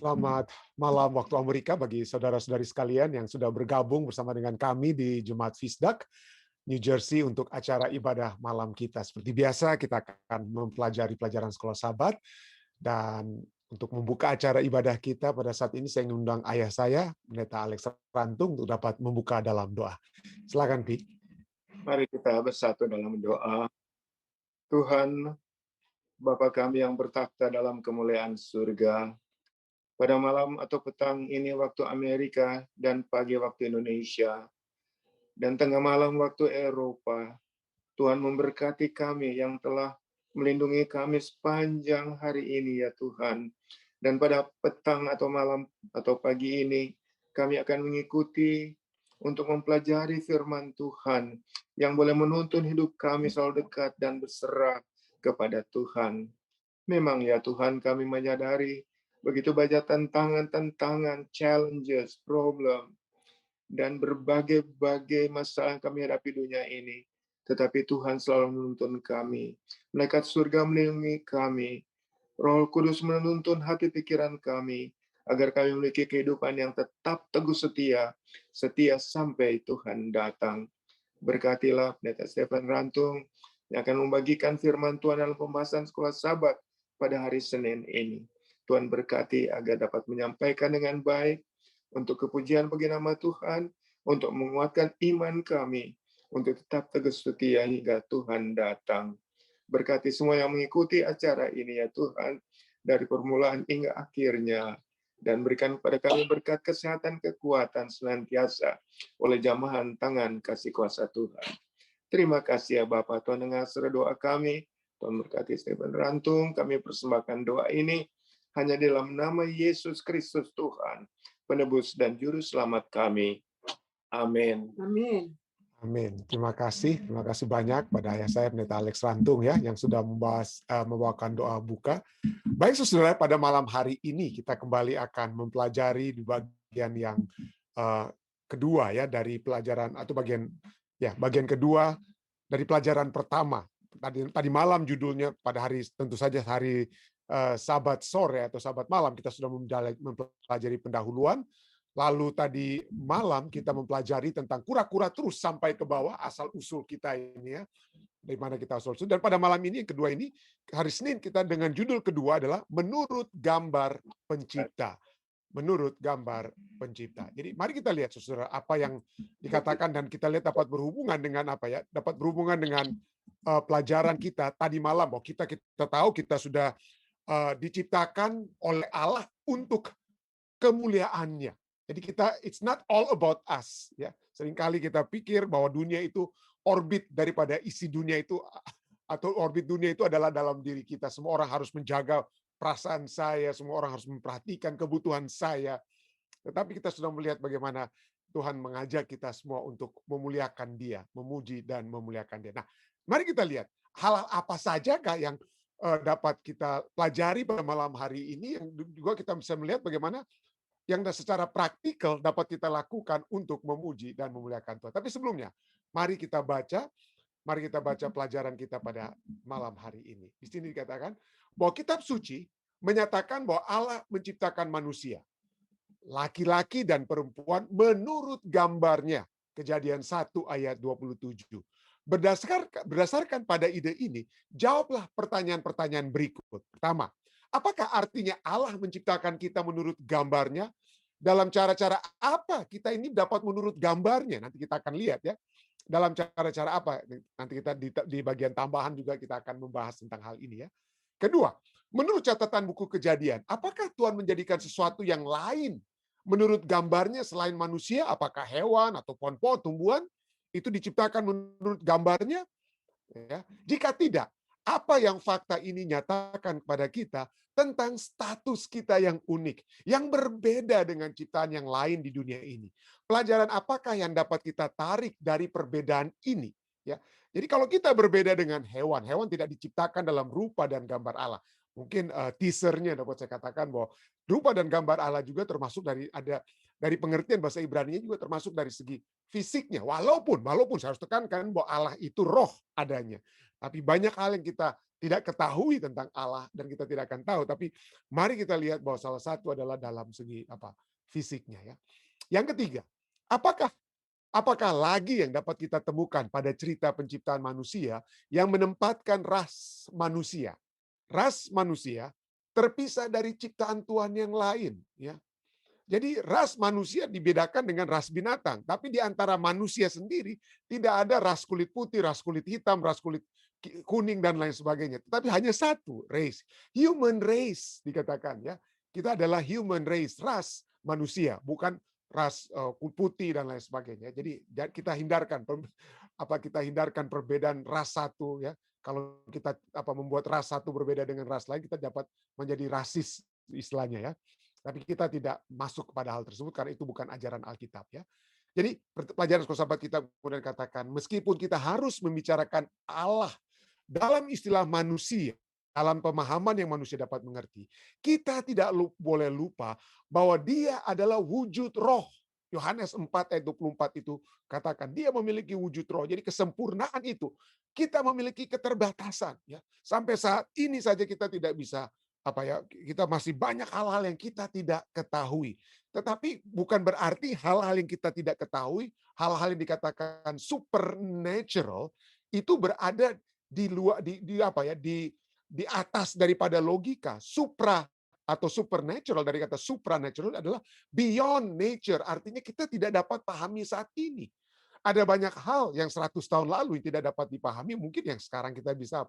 Selamat malam waktu Amerika bagi saudara-saudari sekalian yang sudah bergabung bersama dengan kami di Jemaat Fisdak, New Jersey untuk acara ibadah malam kita. Seperti biasa kita akan mempelajari pelajaran sekolah Sabat, dan untuk membuka acara ibadah kita pada saat ini saya mengundang ayah saya, Pendeta Alex Rantung, untuk dapat membuka dalam doa. Silakan, Pi. Mari kita bersatu dalam doa. Tuhan, Bapa kami yang bertakhta dalam kemuliaan surga, pada malam atau petang ini waktu Amerika dan pagi waktu Indonesia, dan tengah malam waktu Eropa, Tuhan memberkati kami yang telah melindungi kami sepanjang hari ini ya Tuhan. Dan pada petang atau malam atau pagi ini, kami akan mengikuti untuk mempelajari firman Tuhan yang boleh menuntun hidup kami selalu dekat dan berserah kepada Tuhan. Memang ya Tuhan, kami menyadari begitu banyak tantangan-tantangan, challenges, problem, dan berbagai-bagai masalah yang kami hadapi dunia ini. Tetapi Tuhan selalu menuntun kami. Malaikat surga melindungi kami. Roh Kudus menuntun hati pikiran kami, agar kami memiliki kehidupan yang tetap teguh setia sampai Tuhan datang. Berkatilah Pendeta Stephen Rantung yang akan membagikan firman Tuhan dalam pembahasan sekolah Sabat pada hari Senin ini. Tuhan berkati agar dapat menyampaikan dengan baik untuk kepujian bagi nama Tuhan, untuk menguatkan iman kami, untuk tetap teguh setia hingga Tuhan datang. Berkati semua yang mengikuti acara ini ya Tuhan, dari permulaan hingga akhirnya, dan berikan kepada kami berkat kesehatan, kekuatan senantiasa oleh jamahan tangan kasih kuasa Tuhan. Terima kasih ya Bapak, Tuhan dengar doa kami. Tuhan berkati Stephen Rantung, kami persembahkan doa ini hanya dalam nama Yesus Kristus Tuhan, penebus dan juru selamat kami. Amin. Amin. Amin. Terima kasih banyak pada ayah saya, Pendeta Alex Rantung ya, yang sudah membawakan doa buka. Baik saudara, pada malam hari ini kita kembali akan mempelajari di bagian yang kedua ya dari pelajaran, atau bagian kedua dari pelajaran pertama. Tadi malam judulnya, pada hari tentu saja hari Sabat sore atau Sabat malam kita sudah mempelajari pendahuluan. Lalu tadi malam kita mempelajari tentang kura-kura terus sampai ke bawah, asal usul kita ini ya, dari mana kita asal usul. Dan pada malam ini, yang kedua ini, hari Senin, kita dengan judul kedua adalah Menurut Gambar Pencipta. Menurut Gambar Pencipta. Jadi mari kita lihat saudara, apa yang dikatakan, dan kita lihat dapat berhubungan dengan apa ya, dapat berhubungan dengan pelajaran kita tadi malam, bahwa kita tahu kita sudah diciptakan oleh Allah untuk kemuliaannya. Jadi it's not all about us ya. Seringkali kita pikir bahwa dunia itu orbit daripada isi dunia itu, atau orbit dunia itu adalah dalam diri kita. Semua orang harus menjaga perasaan saya, semua orang harus memperhatikan kebutuhan saya. Tetapi kita sudah melihat bagaimana Tuhan mengajak kita semua untuk memuliakan Dia, memuji dan memuliakan Dia. Nah, mari kita lihat hal apa sajakah yang dapat kita pelajari pada malam hari ini, yang juga kita bisa melihat bagaimana yang secara praktikal dapat kita lakukan untuk memuji dan memuliakan Tuhan. Tapi sebelumnya, mari kita baca pelajaran kita pada malam hari ini. Di sini dikatakan bahwa kitab suci menyatakan bahwa Allah menciptakan manusia, laki-laki dan perempuan menurut gambarnya. Kejadian 1 ayat 27. Berdasarkan pada ide ini, jawablah pertanyaan-pertanyaan berikut. Pertama, apakah artinya Allah menciptakan kita menurut gambarnya? Dalam cara-cara apa kita ini dapat menurut gambarnya? Nanti kita akan lihat ya. Dalam cara-cara apa? Nanti kita di bagian tambahan juga kita akan membahas tentang hal ini ya. Kedua, menurut catatan buku Kejadian, apakah Tuhan menjadikan sesuatu yang lain menurut gambarnya selain manusia? Apakah hewan atau pohon-pohon, tumbuhan itu diciptakan menurut gambarnya? Ya. Jika tidak, apa yang fakta ini nyatakan kepada kita tentang status kita yang unik, yang berbeda dengan ciptaan yang lain di dunia ini? Pelajaran apakah yang dapat kita tarik dari perbedaan ini? Ya, jadi kalau kita berbeda dengan hewan, hewan tidak diciptakan dalam rupa dan gambar Allah. Mungkin teasernya dapat saya katakan bahwa rupa dan gambar Allah juga termasuk dari pengertian bahasa Ibrani juga termasuk dari segi fisiknya. Walaupun saya harus tekankan bahwa Allah itu roh adanya. Tapi banyak hal yang kita tidak ketahui tentang Allah dan kita tidak akan tahu. Tapi mari kita lihat bahwa salah satu adalah dalam segi fisiknya ya. Yang ketiga, apakah apakah lagi yang dapat kita temukan pada cerita penciptaan manusia yang menempatkan ras manusia terpisah dari ciptaan Tuhan yang lain ya. Jadi ras manusia dibedakan dengan ras binatang, tapi di antara manusia sendiri tidak ada ras kulit putih, ras kulit hitam, ras kulit kuning dan lain sebagainya. Tetapi hanya satu race, human race dikatakan ya. Kita adalah human race, ras manusia, bukan ras putih dan lain sebagainya. Jadi kita hindarkan perbedaan ras satu ya. Kalau kita membuat ras satu berbeda dengan ras lain, kita dapat menjadi rasis istilahnya ya. Tapi kita tidak masuk kepada hal tersebut karena itu bukan ajaran Alkitab ya. Jadi pelajaran sahabat kita kemudian katakan, meskipun kita harus membicarakan Allah dalam istilah manusia, dalam pemahaman yang manusia dapat mengerti, kita tidak boleh lupa bahwa dia adalah wujud roh. Yohanes 4 ayat 24 itu katakan dia memiliki wujud roh. Jadi kesempurnaan itu kita memiliki keterbatasan ya. Sampai saat ini saja kita tidak bisa kita masih banyak hal-hal yang kita tidak ketahui. Tetapi bukan berarti hal-hal yang kita tidak ketahui, hal-hal yang dikatakan supernatural itu berada di luar di atas daripada logika. Supra atau supernatural, dari kata supranatural adalah beyond nature, artinya kita tidak dapat pahami saat ini. Ada banyak hal yang 100 tahun lalu yang tidak dapat dipahami, mungkin yang sekarang kita bisa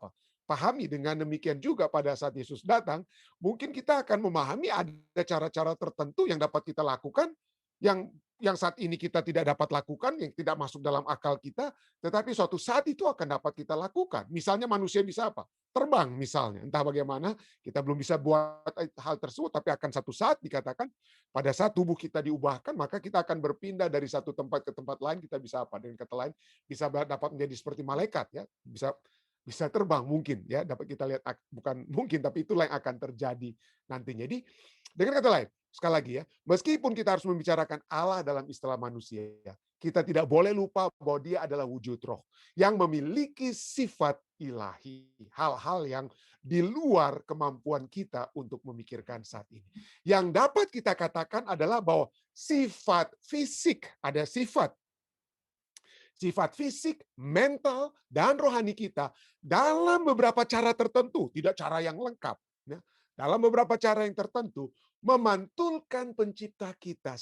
pahami. Dengan demikian juga pada saat Yesus datang, mungkin kita akan memahami ada cara-cara tertentu yang dapat kita lakukan, yang saat ini kita tidak dapat lakukan, yang tidak masuk dalam akal kita, tetapi suatu saat itu akan dapat kita lakukan. Misalnya manusia bisa terbang misalnya. Entah bagaimana, kita belum bisa buat hal tersebut, tapi akan satu saat dikatakan, pada saat tubuh kita diubahkan, maka kita akan berpindah dari satu tempat ke tempat lain, kita bisa dengan kata lain, bisa dapat menjadi seperti malaikat ya, bisa terbang mungkin ya, dapat kita lihat, bukan mungkin tapi itulah yang akan terjadi nantinya. Jadi dengan kata lain, sekali lagi ya, meskipun kita harus membicarakan Allah dalam istilah manusia, kita tidak boleh lupa bahwa dia adalah wujud roh yang memiliki sifat ilahi, hal-hal yang di luar kemampuan kita untuk memikirkan saat ini. Yang dapat kita katakan adalah bahwa sifat fisik, ada sifat fisik, mental, dan rohani kita dalam beberapa cara tertentu, tidak cara yang lengkap. Ya. Dalam beberapa cara yang tertentu, memantulkan pencipta kita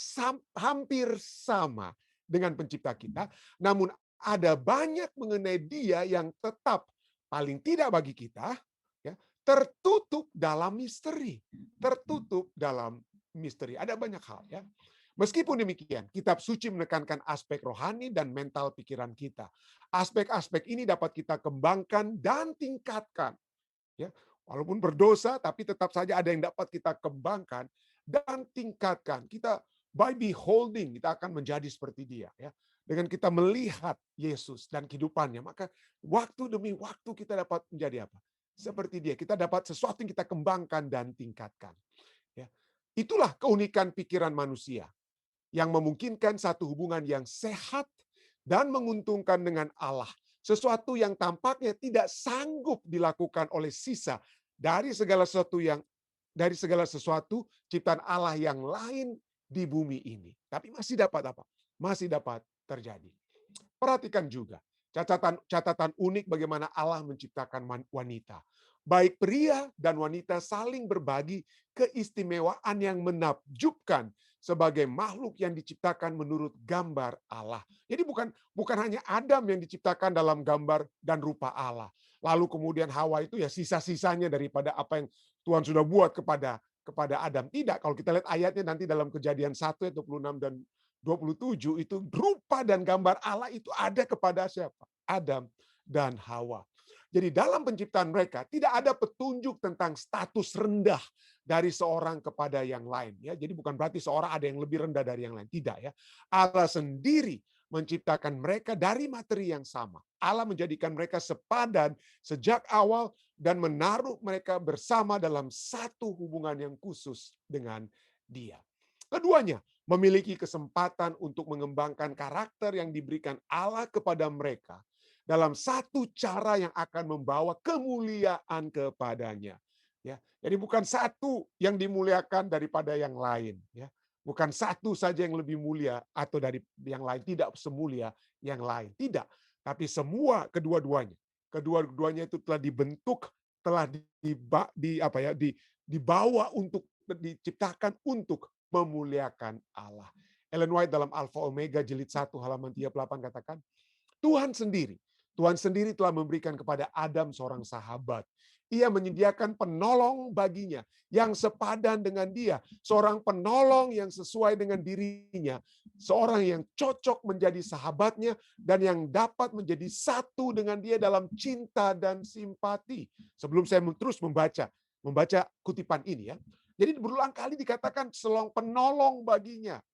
hampir sama dengan pencipta kita, namun ada banyak mengenai dia yang tetap paling tidak bagi kita, ya, tertutup dalam misteri. Tertutup dalam misteri. Ada banyak hal ya. Meskipun demikian, kitab suci menekankan aspek rohani dan mental pikiran kita. Aspek-aspek ini dapat kita kembangkan dan tingkatkan. Ya, walaupun berdosa, tapi tetap saja ada yang dapat kita kembangkan dan tingkatkan. Kita by beholding, kita akan menjadi seperti dia. Ya. Dengan kita melihat Yesus dan kehidupannya, maka waktu demi waktu kita dapat menjadi apa? Seperti dia. Kita dapat sesuatu yang kita kembangkan dan tingkatkan. Ya. Itulah keunikan pikiran manusia yang memungkinkan satu hubungan yang sehat dan menguntungkan dengan Allah. Sesuatu yang tampaknya tidak sanggup dilakukan oleh sisa dari segala sesuatu ciptaan Allah yang lain di bumi ini. Tapi masih dapat apa? Masih dapat terjadi. Perhatikan juga catatan unik bagaimana Allah menciptakan wanita. Baik pria dan wanita saling berbagi keistimewaan yang menakjubkan sebagai makhluk yang diciptakan menurut gambar Allah. Jadi bukan hanya Adam yang diciptakan dalam gambar dan rupa Allah. Lalu kemudian Hawa itu ya sisa-sisanya daripada apa yang Tuhan sudah buat kepada Adam. Tidak, kalau kita lihat ayatnya nanti dalam Kejadian 1 ayat 26 dan 27 itu rupa dan gambar Allah itu ada kepada siapa? Adam dan Hawa. Jadi dalam penciptaan mereka tidak ada petunjuk tentang status rendah dari seorang kepada yang lain. Ya, jadi bukan berarti seorang ada yang lebih rendah dari yang lain. Tidak ya. Allah sendiri menciptakan mereka dari materi yang sama. Allah menjadikan mereka sepadan sejak awal dan menaruh mereka bersama dalam satu hubungan yang khusus dengan Dia. Keduanya memiliki kesempatan untuk mengembangkan karakter yang diberikan Allah kepada mereka dalam satu cara yang akan membawa kemuliaan kepadanya. Ya, jadi bukan satu yang dimuliakan daripada yang lain. Ya, bukan satu saja yang lebih mulia atau dari yang lain tidak semulia yang lain. Tidak, tapi semua kedua-duanya. Kedua-duanya itu telah dibentuk, telah dibawa untuk diciptakan untuk memuliakan Allah. Ellen White dalam Alpha Omega jilid 1 halaman 38 katakan, Tuhan sendiri telah memberikan kepada Adam seorang sahabat. Ia menyediakan penolong baginya yang sepadan dengan dia, seorang penolong yang sesuai dengan dirinya, seorang yang cocok menjadi sahabatnya dan yang dapat menjadi satu dengan dia dalam cinta dan simpati. Sebelum saya terus membaca kutipan ini ya. Jadi berulang kali dikatakan seorang penolong baginya,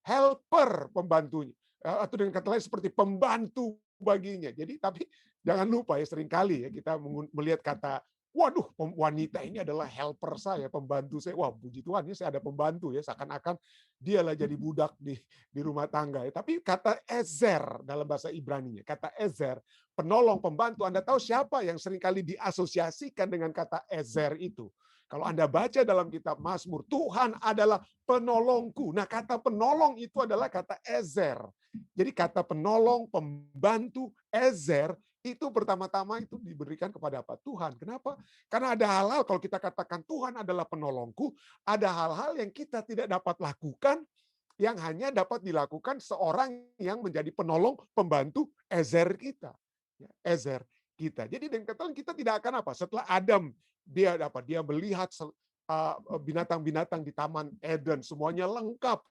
helper pembantunya, atau dengan kata lain seperti pembantu baginya. Jadi tapi jangan lupa ya, seringkali ya kita melihat kata, waduh, wanita ini adalah helper saya, pembantu saya. Wah, puji Tuhan ya, saya ada pembantu ya, seakan-akan dialah jadi budak di rumah tangga ya. Tapi kata ezer dalam bahasa Ibrani-nya, kata ezer, penolong, pembantu. Anda tahu siapa yang seringkali diasosiasikan dengan kata ezer itu? Kalau Anda baca dalam kitab Mazmur, Tuhan adalah penolongku. Nah, kata penolong itu adalah kata ezer. Jadi kata penolong, pembantu, ezer, itu pertama-tama itu diberikan kepada apa? Tuhan. Kenapa? Karena ada hal-hal, kalau kita katakan Tuhan adalah penolongku, ada hal-hal yang kita tidak dapat lakukan, yang hanya dapat dilakukan seorang yang menjadi penolong, pembantu, ezer kita. Ezer kita. Jadi dengan kata kita tidak akan apa? Setelah Adam, dia melihat binatang-binatang di Taman Eden, semuanya lengkap.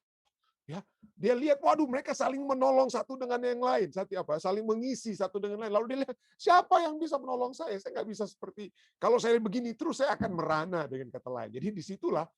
Ya, dia lihat, waduh, mereka saling menolong satu dengan yang lain, saling mengisi satu dengan lain. Lalu dia lihat, siapa yang bisa menolong saya? Saya nggak bisa seperti, kalau saya begini terus saya akan merana, dengan kata lain. Jadi disitulah,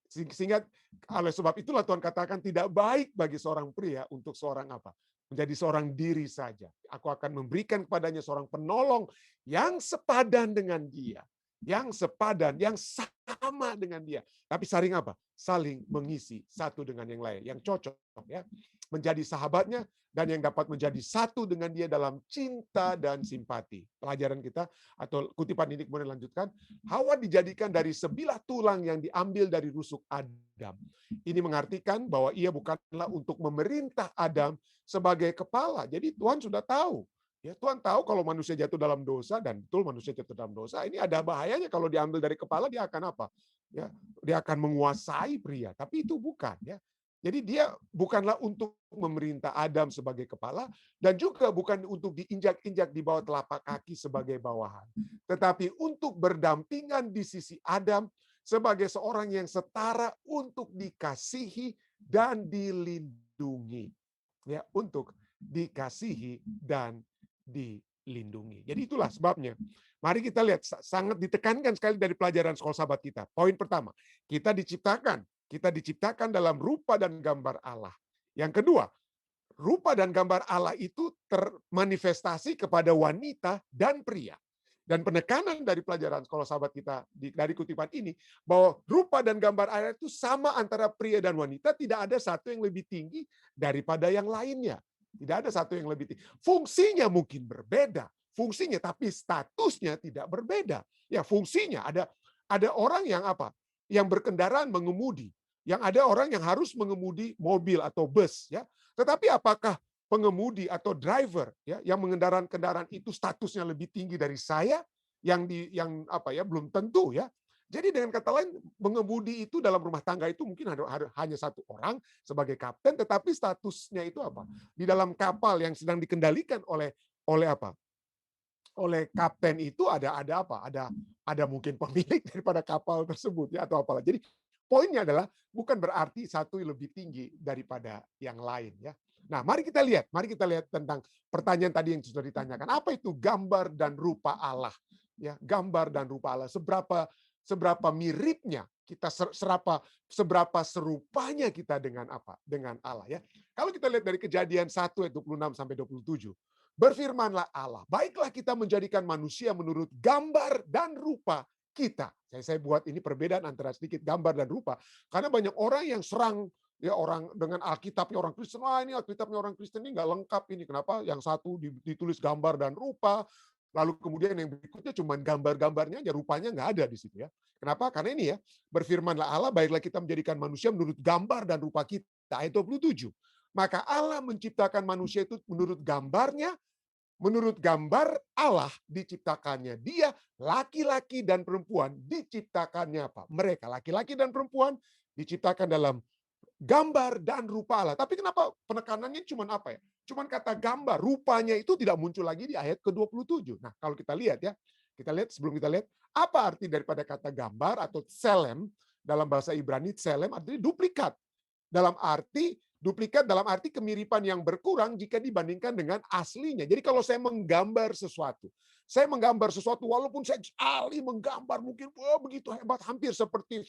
sehingga oleh sebab itulah Tuhan katakan tidak baik bagi seorang pria untuk seorang apa? Menjadi seorang diri saja. Aku akan memberikan kepadanya seorang penolong yang sepadan dengan dia, yang sepadan, yang sama dengan dia. Tapi saling apa? Saling mengisi satu dengan yang lain, yang cocok ya, menjadi sahabatnya dan yang dapat menjadi satu dengan dia dalam cinta dan simpati. Pelajaran kita atau kutipan ini kemudian lanjutkan, Hawa dijadikan dari sebilah tulang yang diambil dari rusuk Adam. Ini mengartikan bahwa ia bukanlah untuk memerintah Adam sebagai kepala. Jadi Tuhan sudah tahu. Ya, Tuhan tahu kalau manusia jatuh dalam dosa, dan betul manusia jatuh dalam dosa, ini ada bahayanya kalau diambil dari kepala, dia akan apa? Ya, dia akan menguasai pria, tapi itu bukan ya. Jadi dia bukanlah untuk memerintah Adam sebagai kepala, dan juga bukan untuk diinjak-injak di bawah telapak kaki sebagai bawahan, tetapi untuk berdampingan di sisi Adam sebagai seorang yang setara untuk dikasihi dan dilindungi. Ya, untuk dikasihi dan dilindungi. Jadi itulah sebabnya. Mari kita lihat, sangat ditekankan sekali dari pelajaran sekolah sahabat kita. Poin pertama, kita diciptakan dalam rupa dan gambar Allah. Yang kedua, rupa dan gambar Allah itu termanifestasi kepada wanita dan pria. Dan penekanan dari pelajaran sekolah sahabat kita dari kutipan ini, bahwa rupa dan gambar Allah itu sama antara pria dan wanita, tidak ada satu yang lebih tinggi daripada yang lainnya. Tidak ada satu yang lebih tinggi. Fungsinya mungkin berbeda, tapi statusnya tidak berbeda. Ya, fungsinya ada orang yang apa? Yang berkendaraan mengemudi, yang ada orang yang harus mengemudi mobil atau bus, ya. Tetapi apakah pengemudi atau driver ya yang mengendarai kendaraan itu statusnya lebih tinggi dari saya yang belum tentu ya. Jadi dengan kata lain, mengemudi itu dalam rumah tangga itu mungkin hanya satu orang sebagai kapten, tetapi statusnya itu apa? Di dalam kapal yang sedang dikendalikan oleh apa? Oleh kapten itu ada apa? Ada mungkin pemilik daripada kapal tersebut ya, atau apalah. Jadi poinnya adalah bukan berarti satu lebih tinggi daripada yang lain ya. Nah, mari kita lihat tentang pertanyaan tadi yang sudah ditanyakan. Apa itu gambar dan rupa Allah? Ya, gambar dan rupa Allah. Seberapa miripnya kita, seberapa serupanya kita dengan apa? Dengan Allah ya. Kalau kita lihat dari Kejadian 1 ayat 26 sampai 27. Berfirmanlah Allah, baiklah kita menjadikan manusia menurut gambar dan rupa kita. Saya buat ini perbedaan antara sedikit gambar dan rupa, karena banyak orang yang Ya orang dengan Alkitabnya orang Kristen, wah ini Alkitabnya orang Kristen ini nggak lengkap ini. Kenapa? Yang satu ditulis gambar dan rupa, lalu kemudian yang berikutnya cuma gambar-gambarnya aja, rupanya nggak ada di situ ya. Kenapa? Karena ini ya, berfirmanlah Allah, baiklah kita menjadikan manusia menurut gambar dan rupa kita. Ayat 27. Maka Allah menciptakan manusia itu menurut gambarnya, menurut gambar Allah diciptakannya. Dia laki-laki dan perempuan diciptakannya apa? Mereka laki-laki dan perempuan diciptakan dalam gambar dan rupa Allah. Tapi kenapa penekanannya cuma apa ya? Cuman kata gambar, rupanya itu tidak muncul lagi di ayat ke-27. Nah, kalau kita lihat sebelum kita lihat apa arti daripada kata gambar atau tselem dalam bahasa Ibrani. Tselem artinya duplikat. Dalam arti kemiripan yang berkurang jika dibandingkan dengan aslinya. Jadi kalau saya menggambar sesuatu walaupun saya ahli menggambar mungkin begitu hebat, hampir seperti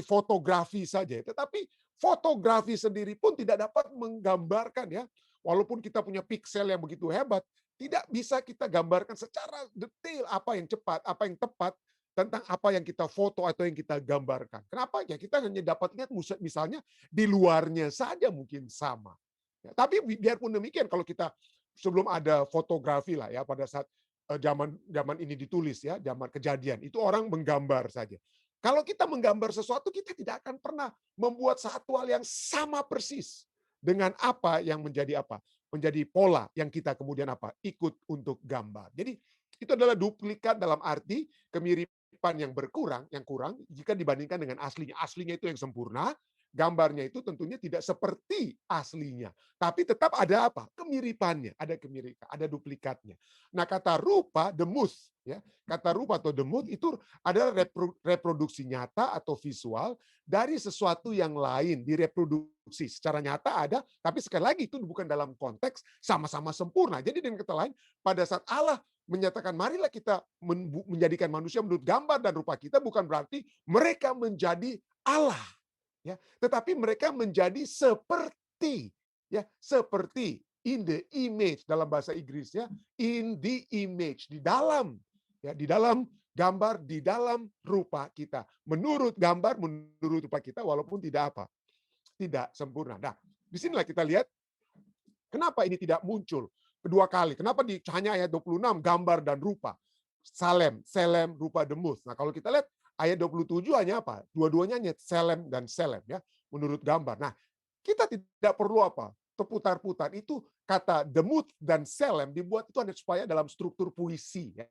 fotografi saja. Tetapi fotografi sendiri pun tidak dapat menggambarkan ya. Walaupun kita punya piksel yang begitu hebat, tidak bisa kita gambarkan secara detail apa yang cepat, apa yang tepat tentang apa yang kita foto atau yang kita gambarkan. Kenapa? Ya kita hanya dapat lihat misalnya di luarnya saja mungkin sama. Ya, tapi biarpun demikian kalau kita sebelum ada fotografi lah ya pada saat zaman ini ditulis ya, zaman kejadian, itu orang menggambar saja. Kalau kita menggambar sesuatu, kita tidak akan pernah membuat satu hal yang sama persis dengan apa yang menjadi apa? Menjadi pola yang kita kemudian apa? Ikut untuk gambar. Jadi itu adalah duplikat dalam arti kemiripan yang berkurang, yang kurang jika dibandingkan dengan aslinya. Aslinya itu yang sempurna, gambarnya itu tentunya tidak seperti aslinya. Tapi tetap ada apa? Kemiripannya, ada duplikatnya. Nah, kata rupa, demus, ya. Kata rupa atau demut itu adalah reproduksi nyata atau visual dari sesuatu yang lain, direproduksi secara nyata ada, tapi sekali lagi itu bukan dalam konteks sama-sama sempurna. Jadi dengan kata lain, pada saat Allah menyatakan marilah kita menjadikan manusia menurut gambar dan rupa kita, bukan berarti mereka menjadi Allah, ya, tetapi mereka menjadi seperti, ya, seperti in the image dalam bahasa Inggrisnya, in the image, di dalam, ya, di dalam gambar, di dalam rupa kita, menurut gambar, menurut rupa kita, walaupun tidak apa, tidak sempurna. Nah, disinilah kita lihat kenapa ini tidak muncul kedua kali. Kenapa hanya ayat 26 gambar dan rupa, salem, selem, rupa, demus. Nah, kalau kita lihat ayat 27 hanya apa? Dua-duanya hanya selem dan selem ya, menurut gambar. Nah, kita tidak perlu apa? Terputar-putar. Itu kata demut dan selem dibuat itu hanya supaya dalam struktur puisi ya.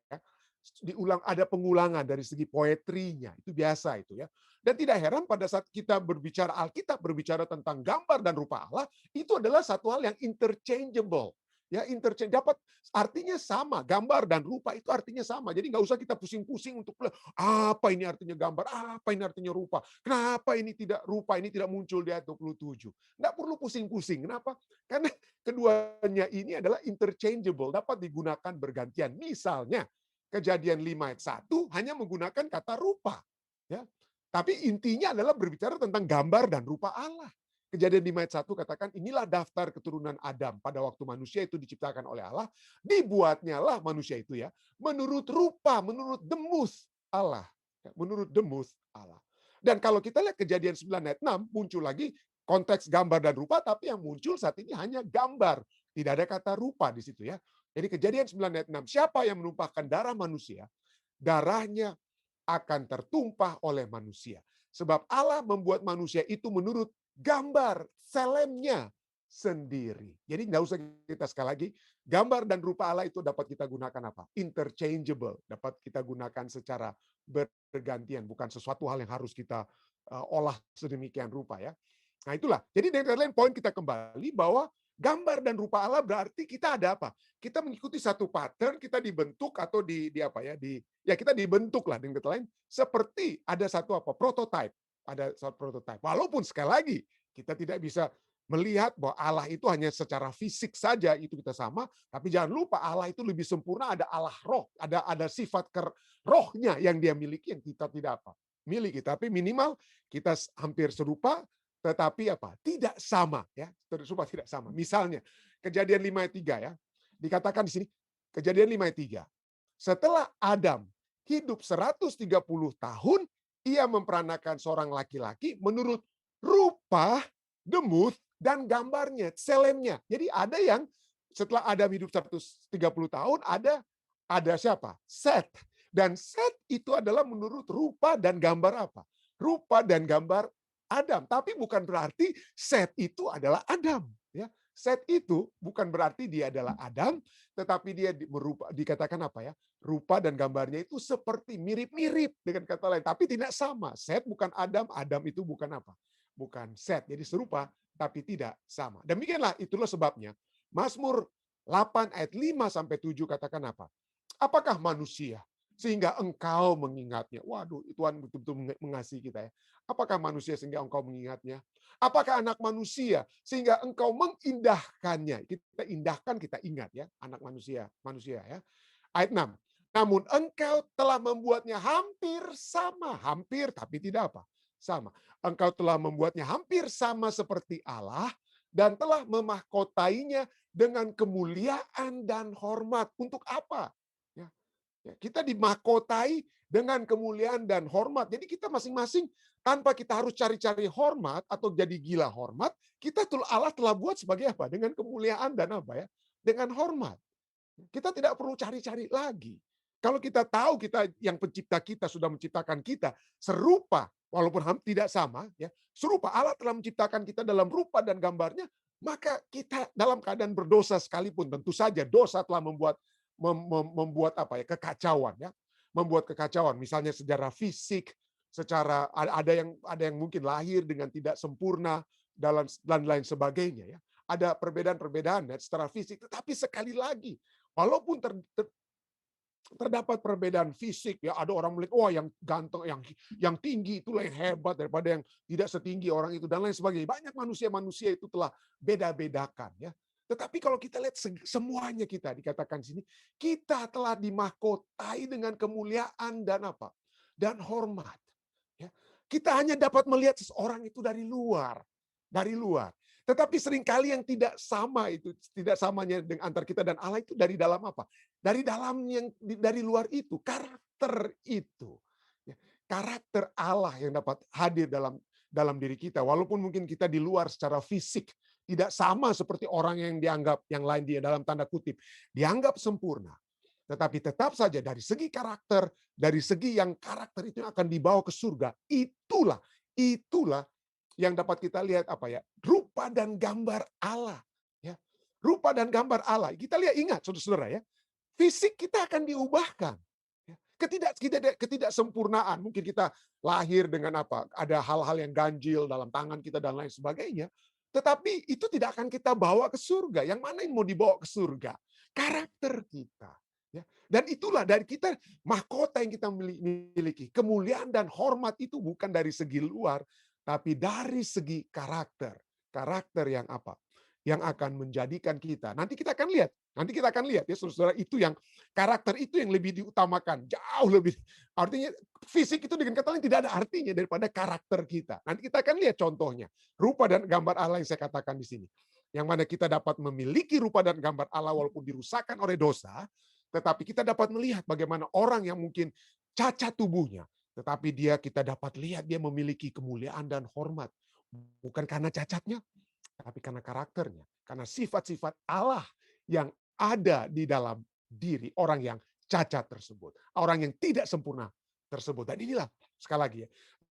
Diulang, ada pengulangan dari segi poetrinya. Itu biasa itu ya. Dan tidak heran pada saat kita berbicara Alkitab, berbicara tentang gambar dan rupa Allah, itu adalah satu hal yang interchangeable. Ya, dapat artinya sama, gambar dan rupa itu artinya sama. Jadi nggak usah kita pusing-pusing untuk apa ini artinya gambar, apa ini artinya rupa. Kenapa ini tidak rupa, ini tidak muncul di ayat 27. Nggak perlu pusing-pusing. Kenapa? Karena keduanya ini adalah interchangeable, dapat digunakan bergantian. Misalnya, Kejadian 5 ayat 1 hanya menggunakan kata rupa. Ya. Tapi intinya adalah berbicara tentang gambar dan rupa Allah. Kejadian 5 ayat 1 katakan, inilah daftar keturunan Adam pada waktu manusia itu diciptakan oleh Allah, dibuatnya lah manusia itu ya, menurut rupa, menurut demus Allah. Ya, menurut demus Allah. Dan kalau kita lihat Kejadian 9 ayat 6, muncul lagi konteks gambar dan rupa, tapi yang muncul saat ini hanya gambar. Tidak ada kata rupa di situ ya. Jadi Kejadian 9 ayat 6, siapa yang menumpahkan darah manusia, darahnya akan tertumpah oleh manusia. Sebab Allah membuat manusia itu menurut gambar selemnya sendiri. Jadi nggak usah kita sekali lagi, gambar dan rupa Allah itu dapat kita gunakan apa? Interchangeable, dapat kita gunakan secara bergantian, bukan sesuatu hal yang harus kita olah sedemikian rupa ya. Nah itulah, jadi dengan kata lain poin kita kembali bahwa gambar dan rupa Allah berarti kita ada apa? Kita mengikuti satu pattern, kita dibentuk atau kita dibentuk lah dengan kata lain seperti ada satu apa? Prototype, ada satu prototype. Walaupun sekali lagi kita tidak bisa melihat bahwa Allah itu hanya secara fisik saja itu kita sama, tapi jangan lupa Allah itu lebih sempurna, ada Allah roh, ada sifat rohnya yang dia miliki yang kita tidak apa? Miliki, tapi minimal kita hampir serupa tetapi apa? Tidak sama ya, serupa tidak sama. Misalnya Kejadian 5 ayat 3 ya. Dikatakan di sini Kejadian 5 ayat 3. Setelah Adam hidup 130 tahun, ia memperanakan seorang laki-laki menurut rupa rupa, demut, dan gambarnya, selemnya. Jadi ada yang setelah Adam hidup 130 tahun, ada siapa? Set. Dan Set itu adalah menurut rupa dan gambar apa? Rupa dan gambar Adam. Tapi bukan berarti Set itu adalah Adam. Ya, Set itu bukan berarti dia adalah Adam, tetapi dia dikatakan apa ya? Rupa dan gambarnya itu seperti mirip-mirip dengan kata lain, tapi tidak sama. Set bukan Adam, Adam itu bukan apa? Bukan Set. Jadi serupa, tapi tidak sama. Demikianlah, itulah sebabnya Mazmur 8 ayat 5 sampai 7 katakan apa? Apakah manusia sehingga engkau mengingatnya? Waduh, Tuhan betul-betul mengasihi kita ya. Apakah manusia sehingga engkau mengingatnya? Apakah anak manusia sehingga engkau mengindahkannya? Kita indahkan, kita ingat ya, anak manusia ya. Ayat 6. Namun engkau telah membuatnya hampir sama, hampir tapi tidak apa? Sama. Engkau telah membuatnya hampir sama seperti Allah dan telah memahkotainya dengan kemuliaan dan hormat. Untuk apa? Ya, kita dimahkotai dengan kemuliaan dan hormat. Jadi kita masing-masing tanpa kita harus cari-cari hormat atau jadi gila hormat, Allah telah buat sebagai apa? Dengan kemuliaan dan apa ya? Dengan hormat. Kita tidak perlu cari-cari lagi. Kalau kita tahu kita yang pencipta kita sudah menciptakan kita serupa, walaupun tidak sama, ya serupa Allah telah menciptakan kita dalam rupa dan gambarnya, maka kita dalam keadaan berdosa sekalipun tentu saja dosa telah membuat apa ya kekacauan ya, membuat kekacauan. Misalnya secara fisik, secara ada yang mungkin lahir dengan tidak sempurna dan lain sebagainya ya. Ada perbedaan-perbedaan secara fisik, tetapi sekali lagi, walaupun terdapat perbedaan fisik, ya ada orang melihat, wah yang ganteng, yang tinggi itulah yang hebat daripada yang tidak setinggi orang itu dan lain sebagainya. Banyak manusia itu telah beda-bedakan ya. Tetapi kalau kita lihat semuanya kita dikatakan di sini, kita telah dimahkotai dengan kemuliaan dan apa? Dan hormat. Ya. Kita hanya dapat melihat seseorang itu dari luar. Tetapi seringkali yang tidak sama itu, tidak samanya dengan antar kita dan Allah itu dari dalam apa? Dari dalam dari luar itu, karakter itu. Ya, karakter Allah yang dapat hadir dalam diri kita. Walaupun mungkin kita di luar secara fisik tidak sama seperti orang yang dianggap yang lain dia dalam tanda kutip dianggap sempurna. Tetapi tetap saja dari segi karakter, dari segi yang karakter itu yang akan dibawa ke surga, itulah yang dapat kita lihat apa ya? Rupa dan gambar Allah, ya. Rupa dan gambar Allah. Kita lihat, ingat Saudara-saudara ya. Fisik kita akan diubahkan. Ya. Ketidaksempurnaan, mungkin kita lahir dengan apa? Ada hal-hal yang ganjil dalam tangan kita dan lain sebagainya. Tetapi itu tidak akan kita bawa ke surga. Yang mana yang mau dibawa ke surga? Karakter kita. Ya. Dan itulah dari kita mahkota yang kita miliki. Kemuliaan dan hormat itu bukan dari segi luar, tapi dari segi karakter. Karakter yang apa? Yang akan menjadikan kita. Nanti kita akan lihat ya saudara-saudara, itu yang karakter itu yang lebih diutamakan, jauh lebih. Artinya fisik itu dengan kata lain tidak ada artinya daripada karakter kita. Nanti kita akan lihat contohnya. Rupa dan gambar Allah yang saya katakan di sini. Yang mana kita dapat memiliki rupa dan gambar Allah walaupun dirusakkan oleh dosa, tetapi kita dapat melihat bagaimana orang yang mungkin cacat tubuhnya, tetapi kita dapat lihat dia memiliki kemuliaan dan hormat. Bukan karena cacatnya, tapi karena karakternya. Karena sifat-sifat Allah yang ada di dalam diri orang yang cacat tersebut. Orang yang tidak sempurna tersebut. Dan inilah, sekali lagi ya.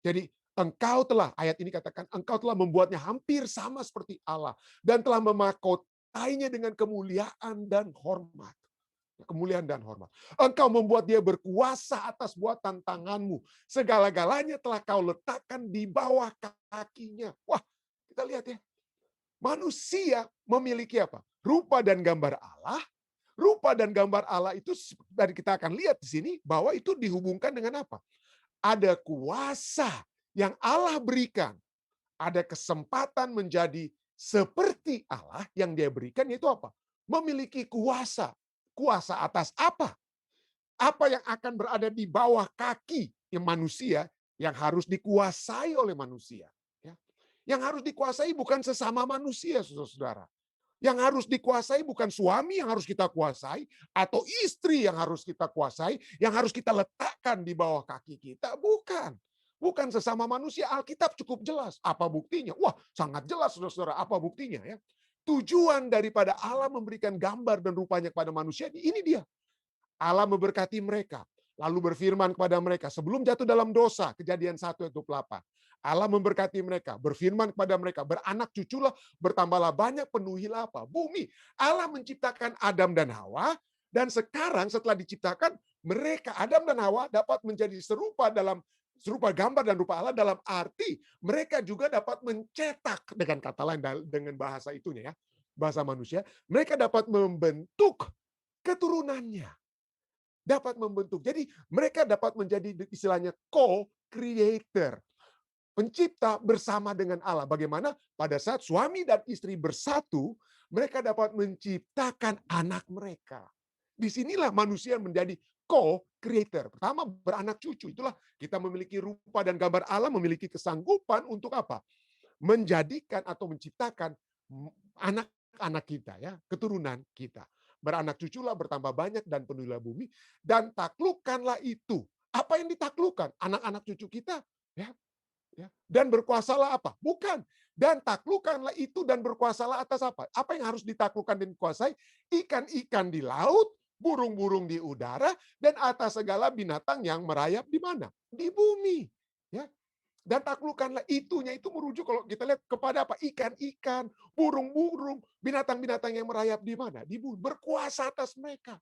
Jadi engkau telah, ayat ini katakan, engkau telah membuatnya hampir sama seperti Allah. Dan telah memakotainya dengan kemuliaan dan hormat. Kemuliaan dan hormat. Engkau membuat dia berkuasa atas buatan tanganmu. Segala-galanya telah kau letakkan di bawah kakinya. Wah, kita lihat ya. Manusia memiliki apa? Rupa dan gambar Allah. Rupa dan gambar Allah itu dari kita akan lihat di sini bahwa itu dihubungkan dengan apa? Ada kuasa yang Allah berikan. Ada kesempatan menjadi seperti Allah yang dia berikan, yaitu apa? Memiliki kuasa. Kuasa atas apa? Apa yang akan berada di bawah kaki yang manusia yang harus dikuasai oleh manusia. Yang harus dikuasai bukan sesama manusia, saudara-saudara. Yang harus dikuasai bukan suami yang harus kita kuasai, atau istri yang harus kita kuasai, yang harus kita letakkan di bawah kaki kita. Bukan. bukan sesama manusia. Alkitab cukup jelas. Apa buktinya? Wah, sangat jelas, saudara-saudara. Apa buktinya ya? Tujuan daripada Allah memberikan gambar dan rupanya kepada manusia, ini dia. Allah memberkati mereka, lalu berfirman kepada mereka sebelum jatuh dalam dosa, Kejadian 1 ayat 28. Allah memberkati mereka, berfirman kepada mereka, beranak cuculah, bertambahlah banyak, penuhilah apa? Bumi. Allah menciptakan Adam dan Hawa, dan sekarang setelah diciptakan, mereka Adam dan Hawa dapat menjadi serupa gambar dan rupa Allah, dalam arti mereka juga dapat mencetak, dengan kata lain, dengan bahasa itunya ya, bahasa manusia, mereka dapat membentuk keturunannya. Dapat membentuk. Jadi mereka dapat menjadi istilahnya co-creator. Pencipta bersama dengan Allah. Bagaimana pada saat suami dan istri bersatu, mereka dapat menciptakan anak mereka. Disinilah manusia menjadi co-creator. Pertama, beranak cucu. Itulah kita memiliki rupa dan gambar Allah, memiliki kesanggupan untuk apa? Menjadikan atau menciptakan anak-anak kita, ya, keturunan kita. Beranak cuculah, bertambah banyak dan penuhilah bumi, dan taklukkanlah itu. Apa yang ditaklukkan? Anak-anak cucu kita, ya. Dan berkuasalah apa? Bukan. Dan taklukkanlah itu dan berkuasalah atas apa? Apa yang harus ditaklukkan dan dikuasai? Ikan-ikan di laut, burung-burung di udara, dan atas segala binatang yang merayap di mana? Di bumi. Ya. Dan taklukkanlah itunya, itu merujuk kalau kita lihat kepada apa? Ikan-ikan, burung-burung, binatang-binatang yang merayap di mana? Di bumi. Berkuasa atas mereka.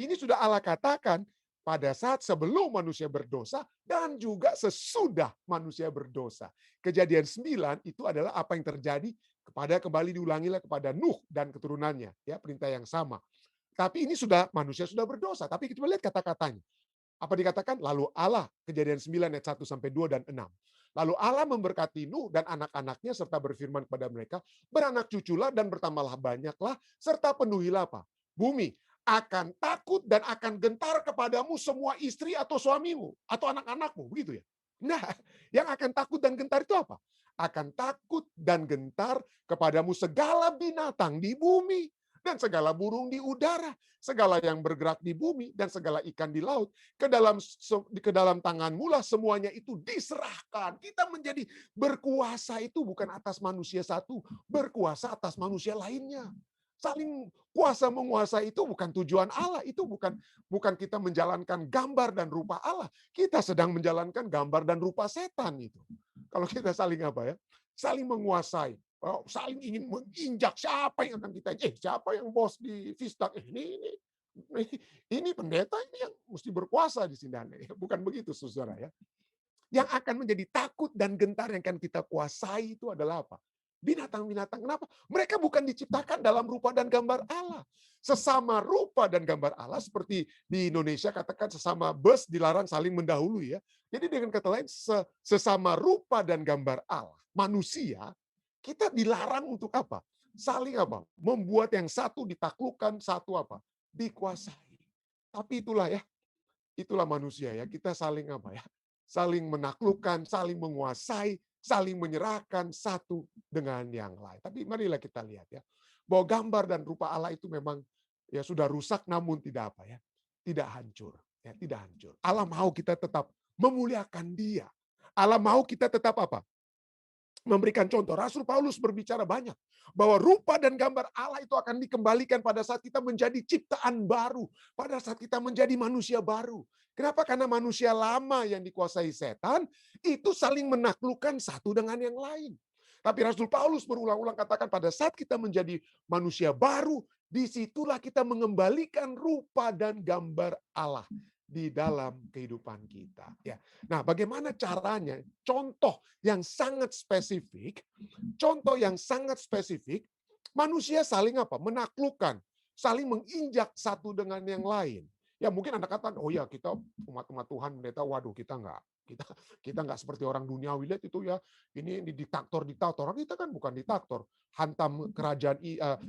Ini sudah Allah katakan pada saat sebelum manusia berdosa dan juga sesudah manusia berdosa. Kejadian 9 itu adalah apa yang terjadi kepada, kembali diulangilah kepada Nuh dan keturunannya. Ya, perintah yang sama. Tapi ini sudah, manusia sudah berdosa. Tapi kita lihat kata-katanya. Apa dikatakan? Lalu Allah, Kejadian 9 ayat 1 sampai 2 dan 6. Lalu Allah memberkati Nuh dan anak-anaknya serta berfirman kepada mereka, beranak cuculah dan bertambahlah banyaklah serta penuhilah apa? Bumi. Akan takut dan akan gentar kepadamu semua istri atau suamimu atau anak-anakmu, begitu ya. Nah, yang akan takut dan gentar itu apa? Akan takut dan gentar kepadamu segala binatang di bumi dan segala burung di udara, segala yang bergerak di bumi dan segala ikan di laut. Ke dalam tanganmu lah semuanya itu diserahkan. Kita menjadi berkuasa itu bukan atas manusia satu, berkuasa atas manusia lainnya. Saling kuasa menguasai itu bukan tujuan Allah, itu bukan kita menjalankan gambar dan rupa Allah. Kita sedang menjalankan gambar dan rupa setan itu. Kalau kita saling apa ya? Saling menguasai. Saling ingin menginjak siapa yang akan kita, siapa yang bos di Vistak, ini pendeta ini yang mesti berkuasa di sini. Bukan begitu, saudara ya. Yang akan menjadi takut dan gentar yang akan kita kuasai itu adalah apa? Binatang-binatang. Kenapa? Mereka bukan diciptakan dalam rupa dan gambar Allah. Sesama rupa dan gambar Allah, seperti di Indonesia katakan sesama bus dilarang saling mendahului ya. Jadi dengan kata lain, sesama rupa dan gambar Allah, manusia, kita dilarang untuk apa? Saling apa? Membuat yang satu ditaklukkan, satu apa? Dikuasai. Tapi itulah ya, itulah manusia ya. Kita saling apa ya? Saling menaklukkan, saling menguasai, saling menyerahkan satu dengan yang lain. Tapi marilah kita lihat ya, bahwa gambar dan rupa Allah itu memang ya sudah rusak, namun tidak apa ya, tidak hancur. Ya, tidak hancur. Allah mau kita tetap memuliakan Dia. Allah mau kita tetap apa? Memberikan contoh. Rasul Paulus berbicara banyak bahwa rupa dan gambar Allah itu akan dikembalikan pada saat kita menjadi ciptaan baru, pada saat kita menjadi manusia baru. Kenapa? Karena manusia lama yang dikuasai setan itu saling menaklukkan satu dengan yang lain. Tapi Rasul Paulus berulang-ulang katakan pada saat kita menjadi manusia baru, disitulah kita mengembalikan rupa dan gambar Allah di dalam kehidupan kita. Ya. Nah, bagaimana caranya? Contoh yang sangat spesifik, manusia saling apa? Menaklukkan, saling menginjak satu dengan yang lain. Ya mungkin Anda katakan, oh ya kita umat-umat Tuhan pendeta, waduh kita nggak seperti orang duniawi, lihat itu ya, ini diktator. Kita kan bukan diktator, hantam kerajaan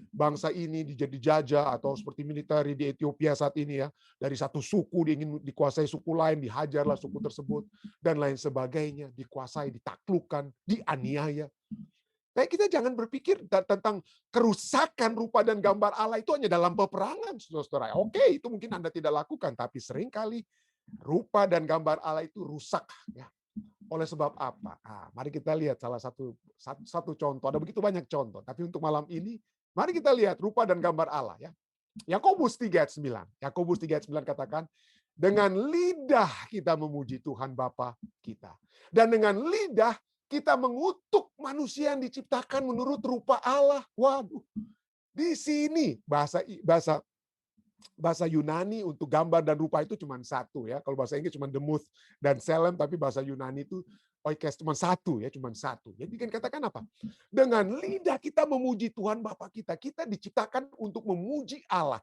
bangsa ini dijajah, atau seperti militer di Ethiopia saat ini ya, dari satu suku dia ingin dikuasai suku lain, dihajarlah suku tersebut dan lain sebagainya, dikuasai, ditaklukkan, dianiaya. Tapi kita jangan berpikir tentang kerusakan rupa dan gambar Allah itu hanya dalam peperangan, saudara. Oke, itu mungkin Anda tidak lakukan, tapi seringkali rupa dan gambar Allah itu rusak ya. Oleh sebab apa? Mari kita lihat salah satu contoh. Ada begitu banyak contoh. Tapi untuk malam ini, mari kita lihat rupa dan gambar Allah ya. Yakobus 3 ayat 9. Yakobus 3 ayat 9 katakan, dengan lidah kita memuji Tuhan Bapa kita. Dan dengan lidah kita mengutuk manusia yang diciptakan menurut rupa Allah. Waduh. Di sini bahasa Yunani untuk gambar dan rupa itu cuma satu ya. Kalau bahasa Inggris cuma demuth dan selem, tapi bahasa Yunani itu oikes cuma satu ya, cuma satu. Jadi kan katakan apa? Dengan lidah kita memuji Tuhan Bapa kita. Kita diciptakan untuk memuji Allah.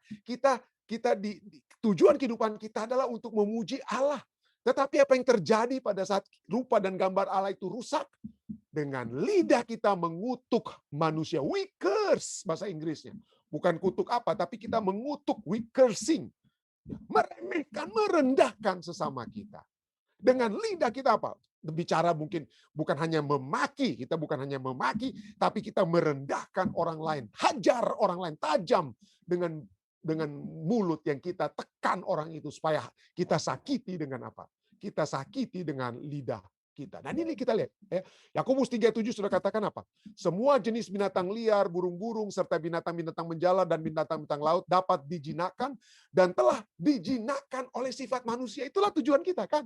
Tujuan kehidupan kita adalah untuk memuji Allah. Tetapi apa yang terjadi pada saat rupa dan gambar Allah itu rusak? Dengan lidah kita mengutuk manusia. We curse bahasa Inggrisnya. Bukan kutuk apa, tapi kita mengutuk, we cursing. Meremehkan, merendahkan sesama kita. Dengan lidah kita apa? Bicara mungkin bukan hanya memaki, kita bukan hanya memaki, tapi kita merendahkan orang lain. Hajar orang lain, tajam dengan mulut yang kita tekan orang itu supaya kita sakiti dengan apa? Kita sakiti dengan lidah kita. Dan ini kita lihat. Yakobus 3:7 sudah katakan apa? Semua jenis binatang liar, burung-burung, serta binatang-binatang menjala dan binatang-binatang laut dapat dijinakkan dan telah dijinakkan oleh sifat manusia. Itulah tujuan kita kan.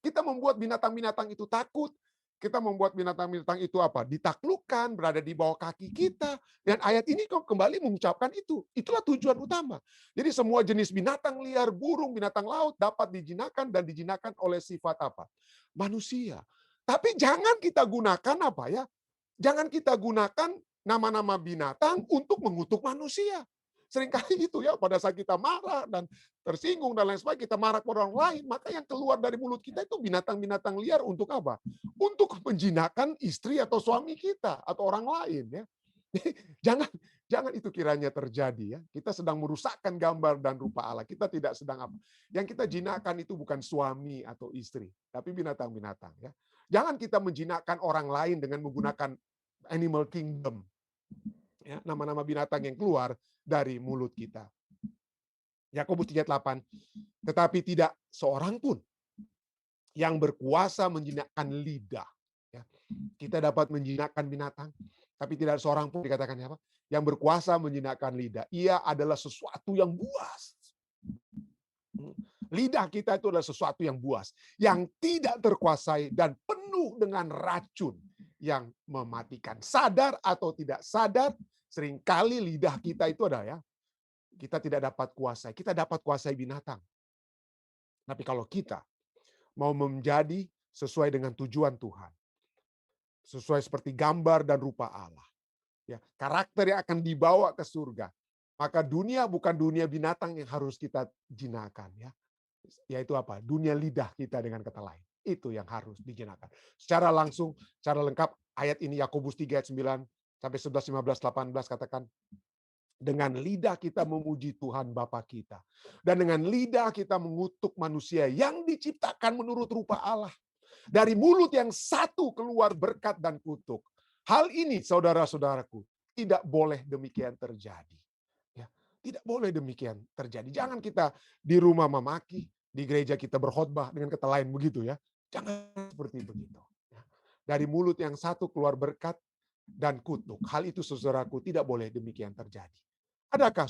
Kita membuat binatang-binatang itu takut. Kita membuat binatang-binatang itu apa? Ditaklukkan, berada di bawah kaki kita. Dan ayat ini kembali mengucapkan itu. Itulah tujuan utama. Jadi semua jenis binatang liar, burung, binatang laut dapat dijinakkan dan dijinakkan oleh sifat apa? Manusia. Tapi jangan kita gunakan apa ya? Jangan kita gunakan nama-nama binatang untuk mengutuk manusia. Seringkali itu ya, pada saat kita marah dan tersinggung dan lain sebagainya, kita marah ke orang lain, maka yang keluar dari mulut kita itu binatang-binatang liar untuk apa? Untuk menjinakkan istri atau suami kita atau orang lain ya. Jangan itu kiranya terjadi ya. Kita sedang merusakkan gambar dan rupa Allah. Kita tidak sedang apa? Yang kita jinakkan itu bukan suami atau istri, tapi binatang-binatang ya. Jangan kita menjinakkan orang lain dengan menggunakan animal kingdom. Ya, nama-nama binatang yang keluar dari mulut kita. Yakobus 3:8. Tetapi tidak seorang pun yang berkuasa menjinakkan lidah. Ya. Kita dapat menjinakkan binatang, tapi tidak seorang pun dikatakan apa? Yang berkuasa menjinakkan lidah. Ia adalah sesuatu yang buas. Lidah kita itu adalah sesuatu yang buas, yang tidak terkuasai dan penuh dengan racun yang mematikan. Sadar atau tidak sadar, seringkali lidah kita itu ada ya. Kita tidak dapat kuasai. Kita dapat kuasai binatang. Tapi kalau kita mau menjadi sesuai dengan tujuan Tuhan, sesuai seperti gambar dan rupa Allah, ya, karakter yang akan dibawa ke surga, maka dunia bukan dunia binatang yang harus kita jinakkan ya. Yaitu apa? Dunia lidah kita dengan kata lain. Itu yang harus dijinakkan. Secara langsung, secara lengkap, ayat ini Yakobus 3 ayat 9 sampai 11, 15, 18 katakan, dengan lidah kita memuji Tuhan Bapa kita. Dan dengan lidah kita mengutuk manusia yang diciptakan menurut rupa Allah. Dari mulut yang satu keluar berkat dan kutuk. Hal ini, saudara-saudaraku, tidak boleh demikian terjadi. Ya, tidak boleh demikian terjadi. Jangan kita di rumah memaki, di gereja kita berkhotbah dengan kata lain begitu ya. Jangan seperti begitu. Dari mulut yang satu keluar berkat dan kutuk. Hal itu, saudaraku, tidak boleh demikian terjadi. Adakah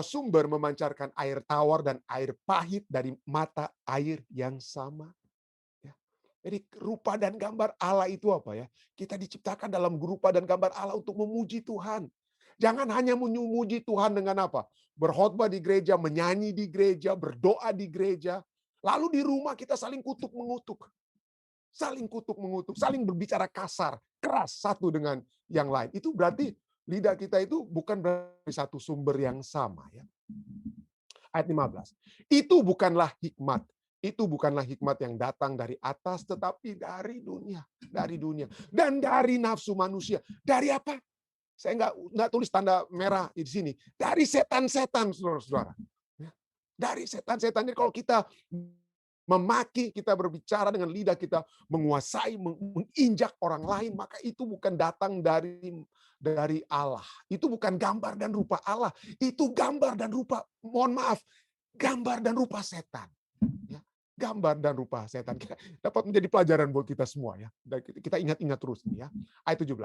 sumber memancarkan air tawar dan air pahit dari mata air yang sama? Ya. Jadi rupa dan gambar Allah itu apa ya? Kita diciptakan dalam rupa dan gambar Allah untuk memuji Tuhan. Jangan hanya memuji Tuhan dengan apa? Berkhotbah di gereja, menyanyi di gereja, berdoa di gereja. Lalu di rumah kita saling kutuk mengutuk. Saling kutuk mengutuk, saling berbicara kasar, keras satu dengan yang lain. Itu berarti lidah kita itu bukan dari satu sumber yang sama ya. Ayat 15. Itu bukanlah hikmat. Itu bukanlah hikmat yang datang dari atas, tetapi dari dunia, dan dari nafsu manusia. Dari apa? Saya nggak tulis tanda merah di sini. Dari setan-setan, saudara-saudara. Dari setan-setan. Jadi kalau kita memaki, kita berbicara dengan lidah kita, menguasai, menginjak orang lain, maka itu bukan datang dari Allah. Itu bukan gambar dan rupa Allah. Itu gambar dan rupa, mohon maaf, gambar dan rupa setan. Ya. gambar dan rupa setan. Dapat menjadi pelajaran buat kita semua ya. Dan kita ingat-ingat terus ini ya. Ayat 17.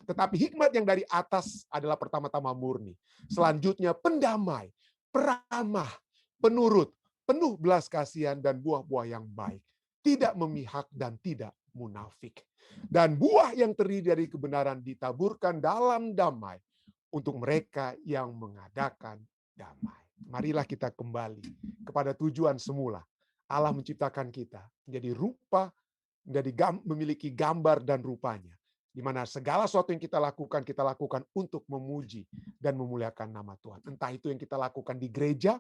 Tetapi hikmat yang dari atas adalah pertama-tama murni. Selanjutnya pendamai, peramah, penurut, penuh belas kasihan dan buah-buah yang baik. Tidak memihak dan tidak munafik. Dan buah yang terdiri dari kebenaran ditaburkan dalam damai untuk mereka yang mengadakan damai. Marilah kita kembali kepada tujuan semula. Allah menciptakan kita menjadi rupa, memiliki gambar dan rupanya. Di mana segala sesuatu yang kita lakukan untuk memuji dan memuliakan nama Tuhan. Entah itu yang kita lakukan di gereja,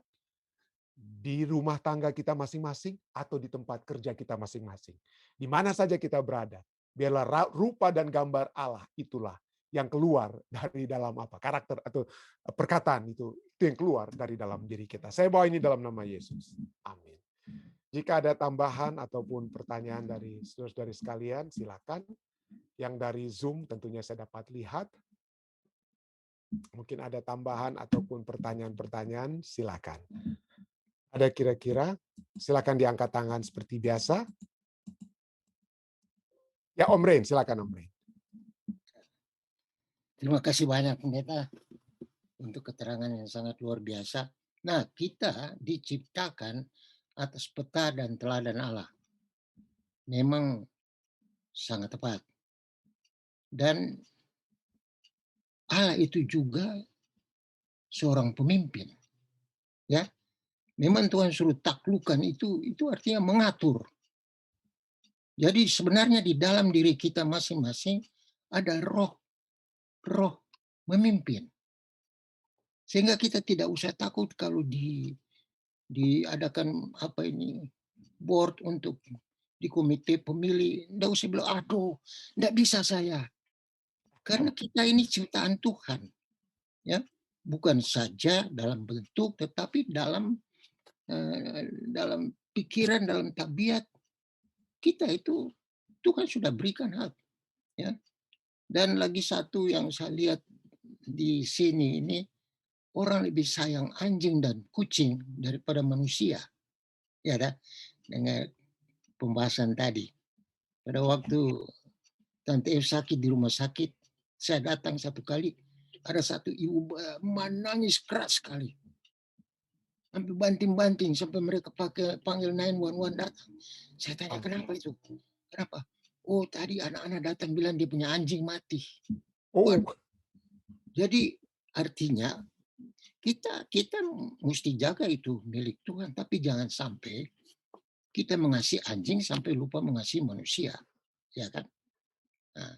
di rumah tangga kita masing-masing, atau di tempat kerja kita masing-masing. Di mana saja kita berada, biarlah rupa dan gambar Allah itulah yang keluar dari dalam karakter atau perkataan itu yang keluar dari dalam diri kita. Saya bawa ini dalam nama Yesus. Amin. Jika ada tambahan ataupun pertanyaan dari saudara-saudari sekalian, silakan. Yang dari Zoom tentunya saya dapat lihat. Mungkin ada tambahan ataupun pertanyaan-pertanyaan, silakan. Ada kira-kira? Silakan diangkat tangan seperti biasa. Ya, Om Rain, silakan Om Rain. Terima kasih banyak, Pendeta, untuk keterangan yang sangat luar biasa. Nah, kita diciptakan atas peta dan teladan Allah. Memang sangat tepat. Dan Allah itu juga seorang pemimpin. Ya, memang Tuhan suruh taklukkan itu artinya mengatur. Jadi sebenarnya di dalam diri kita masing-masing ada roh memimpin. Sehingga kita tidak usah takut kalau diadakan board untuk di komite pemilih, enggak usah bilang, aduh, enggak bisa saya. Karena kita ini ciptaan Tuhan. Ya, bukan saja dalam bentuk, tetapi dalam pikiran, dalam tabiat kita itu Tuhan sudah berikan hak. Ya. Dan lagi satu yang saya lihat di sini ini, orang lebih sayang anjing dan kucing daripada manusia. Ya, dengan pembahasan tadi. Pada waktu Tante F sakit di rumah sakit, saya datang satu kali, ada satu ibu menangis keras sekali. Sampai banting-banting, sampai mereka panggil 911 datang. Saya tanya, kenapa itu? Kenapa? Oh, tadi anak-anak datang bilang dia punya anjing mati. Oh. Jadi artinya kita mesti jaga itu milik Tuhan, tapi jangan sampai kita mengasihi anjing sampai lupa mengasihi manusia, ya kan? Nah,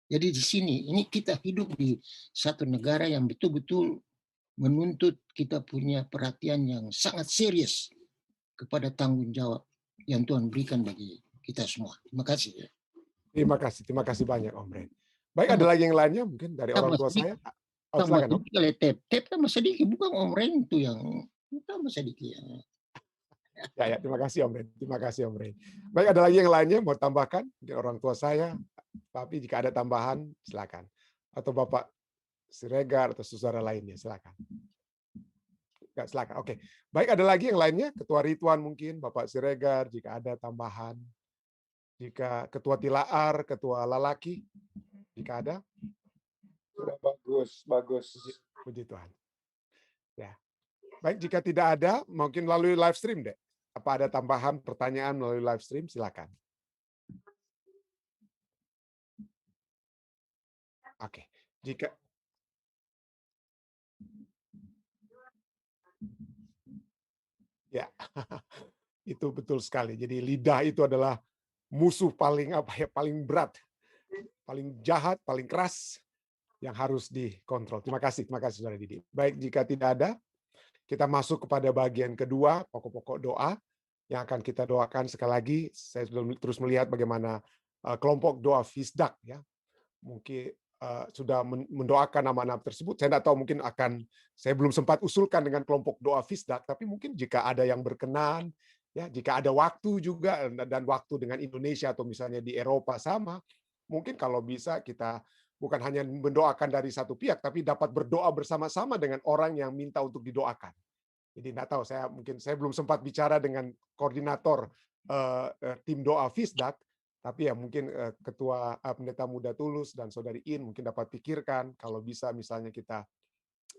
jadi di sini ini kita hidup di satu negara yang betul-betul menuntut kita punya perhatian yang sangat serius kepada tanggung jawab yang Tuhan berikan bagi kita semua. Terima kasih. Terima kasih banyak Om Ren. Baik, ada lagi yang lainnya mungkin dari orang tua saya. Silakan Om. Tep sama sedikit, bukan Om Ren itu yang tambah sedikit. Ya, terima kasih Om Ren. Terima kasih Om Ren. Baik, ada lagi yang lainnya mau tambahkan dari orang tua saya. Tapi jika ada tambahan, silakan. Atau Bapak Siregar atau saudara lainnya, silakan. Silakan. Oke. Baik, ada lagi yang lainnya? Ketua Rituan mungkin, Bapak Siregar, jika ada tambahan. Jika Ketua Tilaar, Ketua Lalaki, jika ada. Sudah bagus. Puji Tuhan. Ya. Baik, jika tidak ada, mungkin melalui live stream deh. Apa ada tambahan pertanyaan melalui live stream? Silakan. Oke. Jika ya, itu betul sekali. Jadi lidah itu adalah musuh paling paling berat, paling jahat, paling keras yang harus dikontrol. Terima kasih Saudara Didi. Baik, jika tidak ada, kita masuk kepada bagian kedua, pokok-pokok doa yang akan kita doakan. Sekali lagi, saya terus melihat bagaimana kelompok doa Fisdak ya, mungkin sudah mendoakan nama-nama tersebut. Saya tidak tahu, mungkin saya belum sempat usulkan dengan kelompok doa Fisdak, tapi mungkin jika ada yang berkenan, ya, jika ada waktu juga dan waktu dengan Indonesia atau misalnya di Eropa sama, mungkin kalau bisa kita bukan hanya mendoakan dari satu pihak, tapi dapat berdoa bersama-sama dengan orang yang minta untuk didoakan. Jadi nggak tahu, saya belum sempat bicara dengan koordinator tim doa Fisdak, tapi ya mungkin ketua pendeta muda Tulus dan saudari In mungkin dapat pikirkan kalau bisa misalnya kita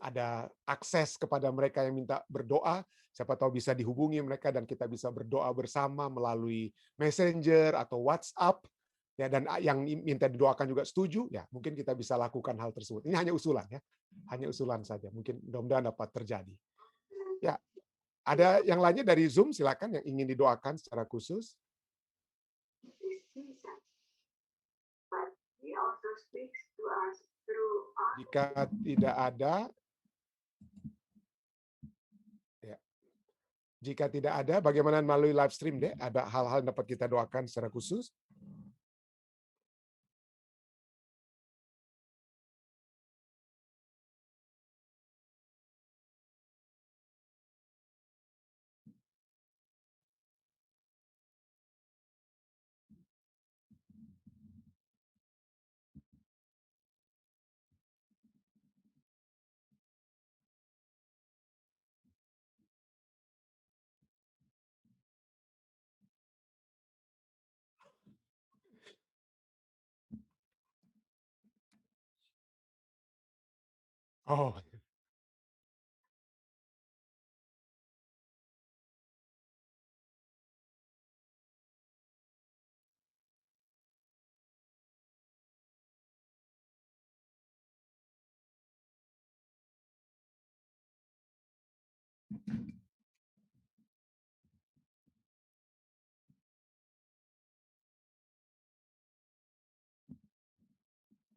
ada akses kepada mereka yang minta berdoa, siapa tahu bisa dihubungi mereka dan kita bisa berdoa bersama melalui Messenger atau WhatsApp. Ya, dan yang minta didoakan juga setuju, ya mungkin kita bisa lakukan hal tersebut. Ini hanya usulan ya, hanya usulan saja. Mungkin mudah-mudahan dapat terjadi. Ya, ada yang lainnya dari Zoom, silakan yang ingin didoakan secara khusus. Jika tidak ada, ya. Jika tidak ada, bagaimana melalui live stream deh? Ada hal-hal yang dapat kita doakan secara khusus? Oh,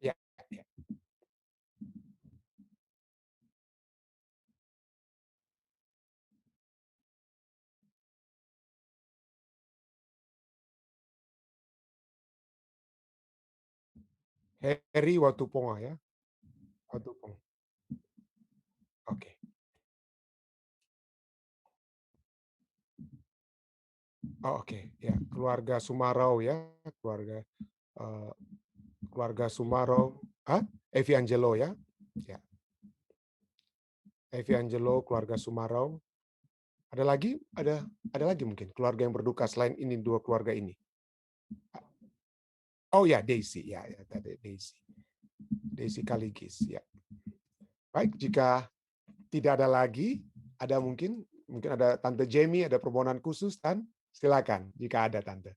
ya. Ya. Heri Watuponga ya. Watuponga. Oke. Oh, oke. Ya, keluarga Sumarau ya, keluarga Sumarau. Evi Angelo ya. Ya. Evi Angelo, keluarga Sumarau. Ada lagi? Ada lagi mungkin keluarga yang berduka selain ini, dua keluarga ini. Oh ya, Daisy ya, tadi Daisy. Daisy Kaligis ya. Baik, jika tidak ada lagi, ada mungkin ada Tante Jamie, ada permohonan khusus, Tan? Silakan jika ada Tante.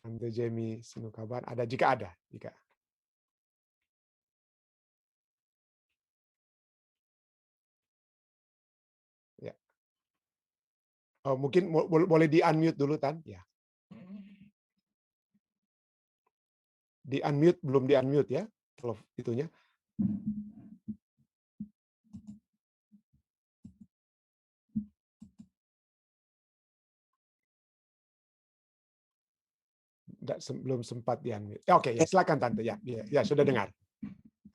Tante Jamie Sinukaban ada jika ada, ya. Oh, mungkin boleh di-unmute dulu, Tan? Ya. Di-unmute, belum di-unmute ya, kalau itunya. Belum sempat di-unmute. Oke, ya, silakan Tante ya. Ya, sudah dengar.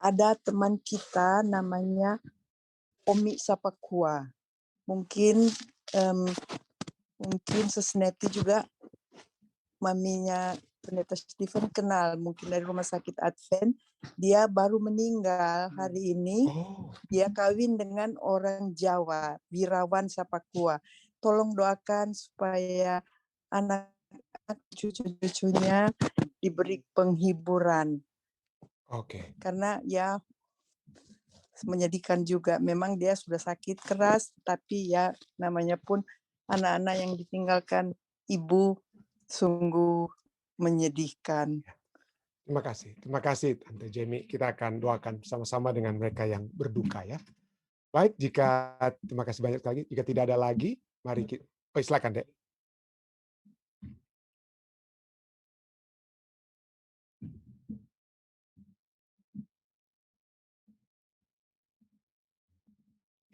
Ada teman kita namanya Omi Sapakua. Mungkin Sesneti juga maminya Pendeta Stephen kenal, mungkin dari Rumah Sakit Advent. Dia baru meninggal hari ini. Oh. Dia kawin dengan orang Jawa, Wirawan Sapakua. Tolong doakan supaya anak cucu-cucunya diberi penghiburan. Oke. Karena ya menyedihkan juga. Memang dia sudah sakit keras, tapi ya namanya pun anak-anak yang ditinggalkan ibu sungguh menyedihkan. Terima kasih Tante Jamie. Kita akan doakan sama-sama dengan mereka yang berduka ya. Baik, terima kasih banyak lagi. Jika tidak ada lagi, mari kita. Oh, silakan, Dek.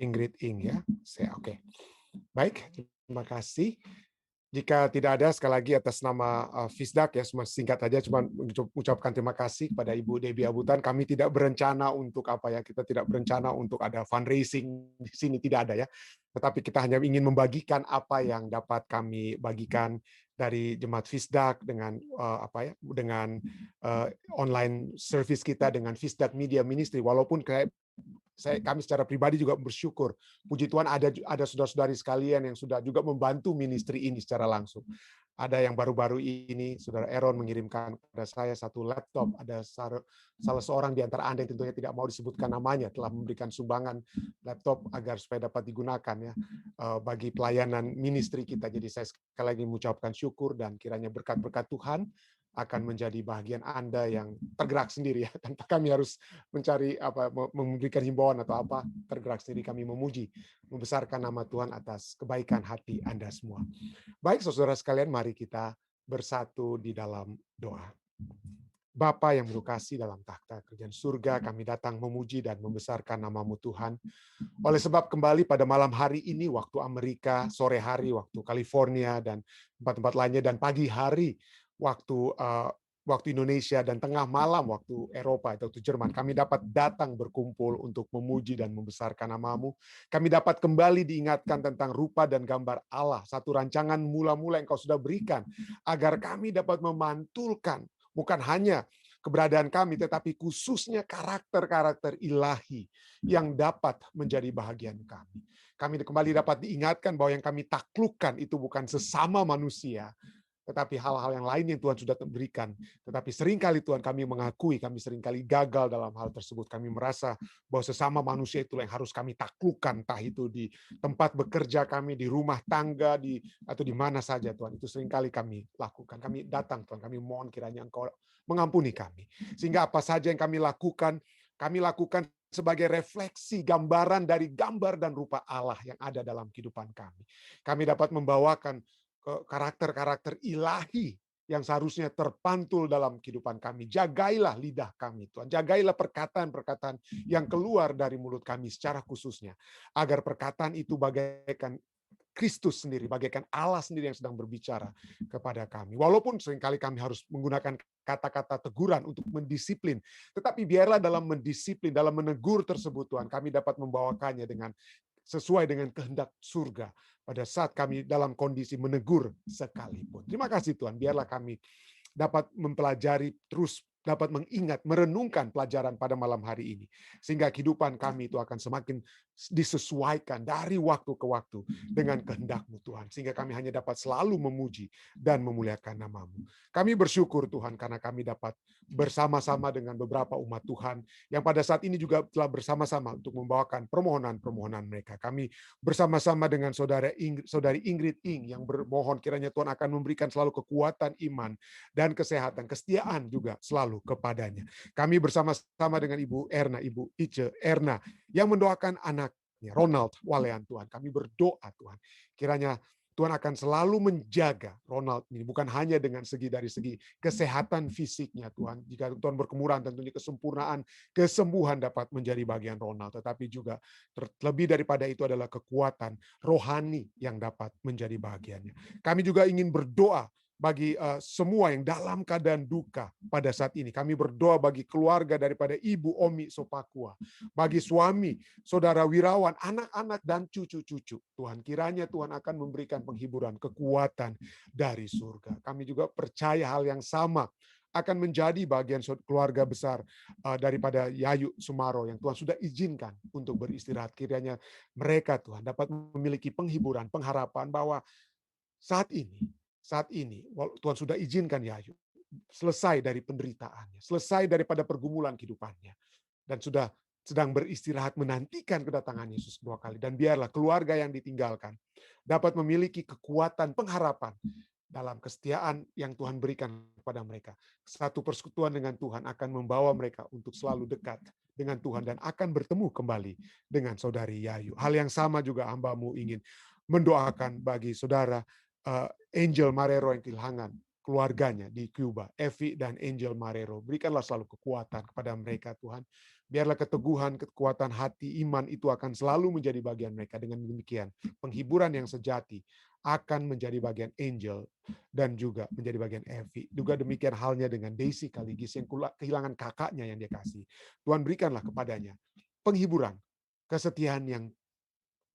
Ingrid Ing ya. Oke. Baik, terima kasih. Jika tidak ada, sekali lagi atas nama Fisdak ya, cuma singkat aja, cuma ucapkan terima kasih kepada Ibu Debbie Abutan. Kami tidak berencana untuk kita tidak berencana untuk ada fundraising di sini, tidak ada ya. Tetapi kita hanya ingin membagikan apa yang dapat kami bagikan dari Jemaat Fisdak dengan dengan online service kita dengan Fisdak Media Ministry. Walaupun kayak kami secara pribadi juga bersyukur. Puji Tuhan ada saudara-saudari sekalian yang sudah juga membantu ministry ini secara langsung. Ada yang baru-baru ini, Saudara Aaron mengirimkan kepada saya satu laptop. Ada salah seorang di antara Anda yang tentunya tidak mau disebutkan namanya, telah memberikan sumbangan laptop agar supaya dapat digunakan ya bagi pelayanan ministry kita. Jadi saya sekali lagi mengucapkan syukur dan kiranya berkat-berkat Tuhan akan menjadi bagian Anda yang tergerak sendiri ya, tanpa kami harus mencari memberikan himbauan atau apa, tergerak sendiri kami memuji, membesarkan nama Tuhan atas kebaikan hati Anda semua. Baik saudara sekalian, mari kita bersatu di dalam doa. Bapa yang penuh kasih dalam takhta kerajaan surga, kami datang memuji dan membesarkan nama-Mu Tuhan. Oleh sebab kembali pada malam hari ini, waktu Amerika, sore hari waktu California dan tempat-tempat lainnya, dan pagi hari waktu Indonesia, dan tengah malam waktu Eropa atau Jerman, kami dapat datang berkumpul untuk memuji dan membesarkan nama-Mu. Kami dapat kembali diingatkan tentang rupa dan gambar Allah, satu rancangan mula-mula yang Kau sudah berikan, agar kami dapat memantulkan bukan hanya keberadaan kami, tetapi khususnya karakter-karakter ilahi yang dapat menjadi bahagian kami. Kami kembali dapat diingatkan bahwa yang kami taklukkan itu bukan sesama manusia, tetapi hal-hal yang lain yang Tuhan sudah berikan. Tetapi seringkali Tuhan kami mengakui, kami seringkali gagal dalam hal tersebut. Kami merasa bahwa sesama manusia itulah yang harus kami taklukkan, entah itu di tempat bekerja kami, di rumah tangga, atau di mana saja Tuhan. Itu seringkali kami lakukan. Kami datang Tuhan, kami mohon kiranya Engkau mengampuni kami. Sehingga apa saja yang kami lakukan sebagai refleksi gambaran dari gambar dan rupa Allah yang ada dalam kehidupan kami. Kami dapat membawakan karakter-karakter ilahi yang seharusnya terpantul dalam kehidupan kami. Jagailah lidah kami, Tuhan. Jagailah perkataan-perkataan yang keluar dari mulut kami secara khususnya. Agar perkataan itu bagaikan Kristus sendiri, bagaikan Allah sendiri yang sedang berbicara kepada kami. Walaupun seringkali kami harus menggunakan kata-kata teguran untuk mendisiplin, tetapi biarlah dalam mendisiplin, dalam menegur tersebut Tuhan, kami dapat membawakannya dengan sesuai dengan kehendak surga pada saat kami dalam kondisi menegur sekalipun. Terima kasih Tuhan, biarlah kami dapat mempelajari terus, dapat mengingat, merenungkan pelajaran pada malam hari ini. Sehingga kehidupan kami itu akan semakin disesuaikan dari waktu ke waktu dengan kehendak-Mu Tuhan. Sehingga kami hanya dapat selalu memuji dan memuliakan nama-Mu. Kami bersyukur Tuhan karena kami dapat bersama-sama dengan beberapa umat Tuhan yang pada saat ini juga telah bersama-sama untuk membawakan permohonan-permohonan mereka. Kami bersama-sama dengan saudari Ingrid Ing yang bermohon kiranya Tuhan akan memberikan selalu kekuatan iman dan kesehatan, kesetiaan juga selalu kepadanya. Kami bersama-sama dengan Ibu Erna, Ibu Ice Erna yang mendoakan anaknya Ronald Walean Tuhan. Kami berdoa Tuhan, kiranya Tuhan akan selalu menjaga Ronald ini, bukan hanya dari segi kesehatan fisiknya Tuhan. Jika Tuhan berkemuran tentunya kesempurnaan, kesembuhan dapat menjadi bagian Ronald. Tetapi juga terlebih daripada itu adalah kekuatan rohani yang dapat menjadi bagiannya. Kami juga ingin berdoa bagi semua yang dalam keadaan duka pada saat ini. Kami berdoa bagi keluarga daripada Ibu Omi Sopakua, bagi suami, saudara Wirawan, anak-anak dan cucu-cucu. Tuhan, kiranya Tuhan akan memberikan penghiburan, kekuatan dari surga. Kami juga percaya hal yang sama akan menjadi bagian keluarga besar daripada Yayu Sumaro yang Tuhan sudah izinkan untuk beristirahat. Kiranya mereka Tuhan dapat memiliki penghiburan, pengharapan bahwa saat ini Tuhan sudah izinkan Yayu selesai dari penderitaannya, selesai daripada pergumulan kehidupannya, dan sudah sedang beristirahat menantikan kedatangan Yesus kedua kali. Dan biarlah keluarga yang ditinggalkan dapat memiliki kekuatan pengharapan dalam kesetiaan yang Tuhan berikan kepada mereka. Satu persekutuan dengan Tuhan akan membawa mereka untuk selalu dekat dengan Tuhan dan akan bertemu kembali dengan saudari Yayu. Hal yang sama juga hamba-Mu ingin mendoakan bagi saudara Angel Marrero yang kehilangan keluarganya di Cuba, Evi dan Angel Marrero. Berikanlah selalu kekuatan kepada mereka Tuhan. Biarlah keteguhan, kekuatan hati, iman itu akan selalu menjadi bagian mereka. Dengan demikian, penghiburan yang sejati akan menjadi bagian Angel dan juga menjadi bagian Evi. Juga demikian halnya dengan Daisy Kaligis yang kehilangan kakaknya yang dia kasih. Tuhan berikanlah kepadanya penghiburan, kesetiaan yang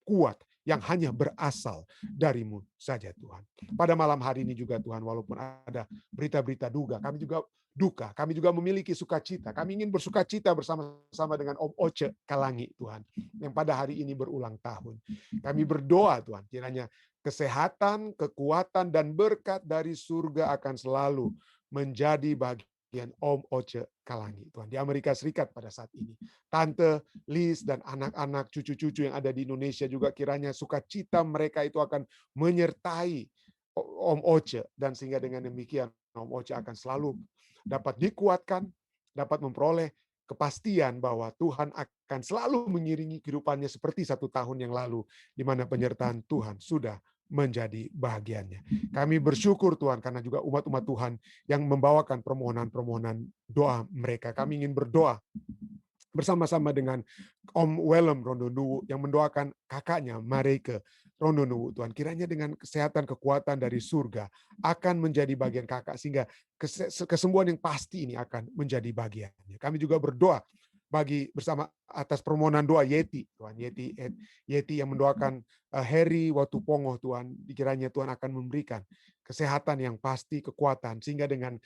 kuat, yang hanya berasal dari-Mu saja Tuhan. Pada malam hari ini juga Tuhan, walaupun ada berita-berita duga, kami juga duka. Kami juga memiliki sukacita. Kami ingin bersukacita bersama-sama dengan Om Oce Kalangi, Tuhan, yang pada hari ini berulang tahun. Kami berdoa, Tuhan, kiranya kesehatan, kekuatan, dan berkat dari surga akan selalu menjadi bagian Om Oce Kalangi, Tuhan, di Amerika Serikat pada saat ini. Tante Liz dan anak-anak, cucu-cucu yang ada di Indonesia juga kiranya sukacita mereka itu akan menyertai Om Oce, dan sehingga dengan demikian Om Oce akan selalu dapat dikuatkan, dapat memperoleh kepastian bahwa Tuhan akan selalu mengiringi kehidupannya seperti 1 tahun yang lalu, di mana penyertaan Tuhan sudah menjadi bahagiannya. Kami bersyukur Tuhan karena juga umat-umat Tuhan yang membawakan permohonan-permohonan doa mereka. Kami ingin berdoa bersama-sama dengan Om Willem Rondonuwu yang mendoakan kakaknya Mareke Rondonuwu. Tuhan, kiranya dengan kesehatan, kekuatan dari surga akan menjadi bagian kakak, sehingga kesembuhan yang pasti ini akan menjadi bagiannya. Kami juga berdoa bersama atas permohonan doa Yeti, Tuhan, Yeti yang mendoakan Heri Watupongo, Tuhan, dikiranya Tuhan akan memberikan kesehatan yang pasti, kekuatan, sehingga dengan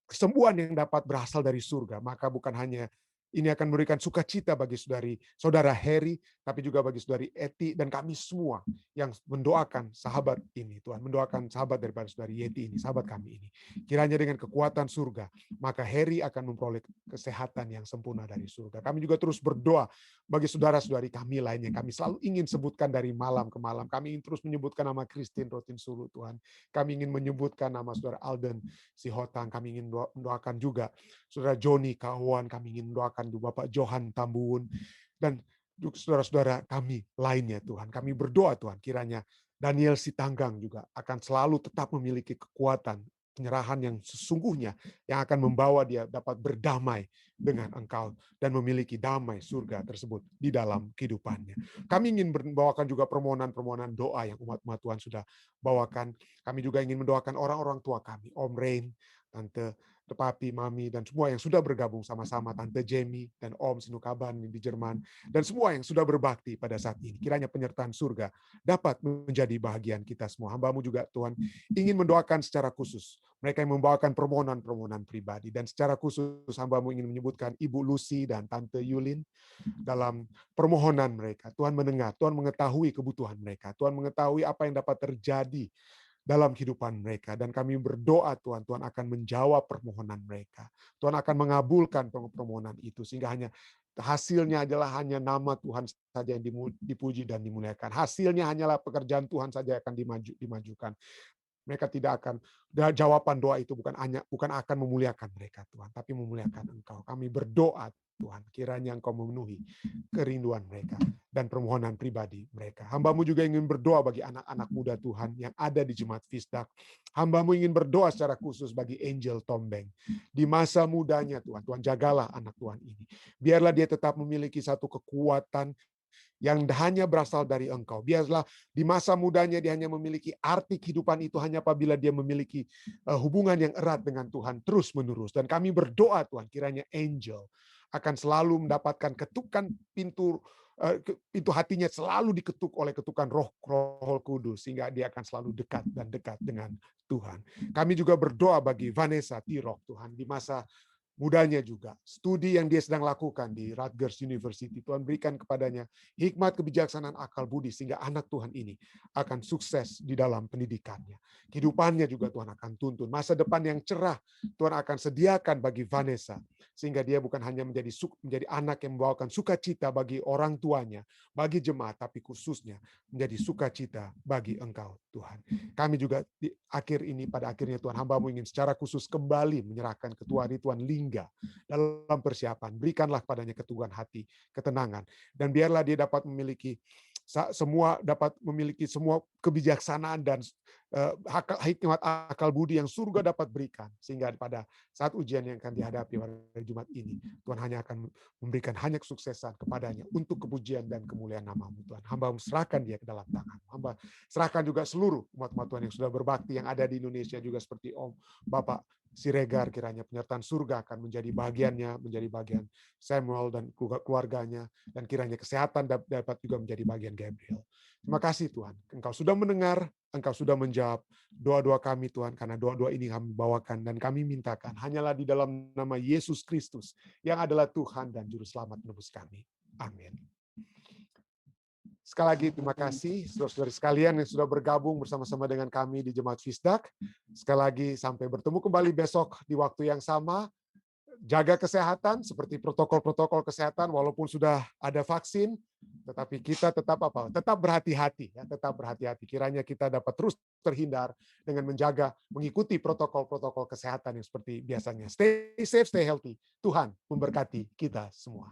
kesembuhan yang dapat berasal dari surga, maka bukan hanya ini akan memberikan sukacita bagi saudara Heri, tapi juga bagi saudari Eti dan kami semua yang mendoakan sahabat ini, Tuhan, mendoakan sahabat daripada saudari Yeti ini, sahabat kami ini. Kiranya dengan kekuatan surga, maka Heri akan memperoleh kesehatan yang sempurna dari surga. Kami juga terus berdoa bagi saudara-saudari kami lainnya. Kami selalu ingin sebutkan dari malam ke malam. Kami ingin terus menyebutkan nama Christine Rotin Sulu, Tuhan. Kami ingin menyebutkan nama saudara Alden Sihotang. Kami ingin mendoakan juga saudara Joni Kawan. Kami ingin mendoakan Bapak Johan Tambuun, dan saudara-saudara kami lainnya, Tuhan. Kami berdoa, Tuhan, kiranya Daniel Sitanggang juga akan selalu tetap memiliki kekuatan, penyerahan yang sesungguhnya, yang akan membawa dia dapat berdamai dengan Engkau dan memiliki damai surga tersebut di dalam kehidupannya. Kami ingin membawakan juga permohonan-permohonan doa yang umat-umat Tuhan sudah bawakan. Kami juga ingin mendoakan orang-orang tua kami, Om Rain, Tante Papi, Mami, dan semua yang sudah bergabung sama-sama, Tante Jamie dan Om Sinukaban di Jerman, dan semua yang sudah berbakti pada saat ini. Kiranya penyertaan surga dapat menjadi bahagian kita semua. Hamba-Mu juga, Tuhan, ingin mendoakan secara khusus mereka yang membawakan permohonan-permohonan pribadi, dan secara khusus hamba-Mu ingin menyebutkan Ibu Lucy dan Tante Yulin dalam permohonan mereka. Tuhan mendengar, Tuhan mengetahui kebutuhan mereka, Tuhan mengetahui apa yang dapat terjadi dalam kehidupan mereka, dan kami berdoa Tuhan akan menjawab permohonan mereka. Tuhan akan mengabulkan permohonan itu, sehingga hasilnya adalah hanya nama Tuhan saja yang dipuji dan dimuliakan. Hasilnya hanyalah pekerjaan Tuhan saja akan dimajukan. Mereka tidak akan, jawaban doa itu bukan akan memuliakan mereka, Tuhan, tapi memuliakan Engkau. Kami berdoa Tuhan, kiranya Engkau memenuhi kerinduan mereka dan permohonan pribadi mereka. Hamba-Mu juga ingin berdoa bagi anak-anak muda Tuhan yang ada di Jemaat Fisdak. Hamba-Mu ingin berdoa secara khusus bagi Angel Tombeng. Di masa mudanya Tuhan jagalah anak Tuhan ini. Biarlah dia tetap memiliki satu kekuatan yang hanya berasal dari Engkau. Biarlah di masa mudanya dia hanya memiliki arti kehidupan itu hanya apabila dia memiliki hubungan yang erat dengan Tuhan terus-menerus. Dan kami berdoa Tuhan, kiranya Angel akan selalu mendapatkan ketukan pintu hatinya selalu diketuk oleh ketukan Roh Kudus, sehingga dia akan selalu dekat dengan Tuhan. Kami juga berdoa bagi Vanessa Tirok, Tuhan, di masa mudanya juga, studi yang dia sedang lakukan di Rutgers University, Tuhan berikan kepadanya hikmat, kebijaksanaan, akal budi, sehingga anak Tuhan ini akan sukses di dalam pendidikannya. Kehidupannya juga Tuhan akan tuntun. Masa depan yang cerah Tuhan akan sediakan bagi Vanessa, sehingga dia bukan hanya menjadi anak yang membawakan sukacita bagi orang tuanya, bagi jemaat, tapi khususnya menjadi sukacita bagi Engkau, Tuhan. Kami juga pada akhirnya Tuhan, hamba-Mu ingin secara khusus kembali menyerahkan Ketua Rituan Lingga dalam persiapan. Berikanlah kepadanya keteguhan hati, ketenangan, dan biarlah dia dapat memiliki semua kebijaksanaan dan hikmat akal budi yang surga dapat berikan, sehingga pada saat ujian yang akan dihadapi pada Jumat ini, Tuhan hanya akan memberikan kesuksesan kepadanya untuk kepujian dan kemuliaan nama-Mu, Tuhan. Hamba serahkan dia ke dalam tangan. Hamba serahkan juga seluruh umat-umat Tuhan yang sudah berbakti yang ada di Indonesia juga, seperti Om Bapak Siregar, kiranya penyertaan surga akan menjadi bagiannya, menjadi bagian Samuel dan keluarganya, dan kiranya kesehatan dapat juga menjadi bagian Gabriel. Terima kasih Tuhan, Engkau sudah mendengar Engkau sudah menjawab doa-doa kami Tuhan, karena doa-doa ini kami bawakan dan kami mintakan hanyalah di dalam nama Yesus Kristus yang adalah Tuhan dan Juru Selamat menebus kami. Amin. Sekali lagi terima kasih saudara-saudari sekalian yang sudah bergabung bersama-sama dengan kami di Jemaat Fisdak. Sekali lagi sampai bertemu kembali besok di waktu yang sama. Jaga kesehatan seperti protokol-protokol kesehatan walaupun sudah ada vaksin, tetapi kita tetap Tetap berhati-hati ya, tetap berhati-hati. Kiranya kita dapat terus terhindar dengan mengikuti protokol-protokol kesehatan yang seperti biasanya. Stay safe, stay healthy. Tuhan memberkati kita semua.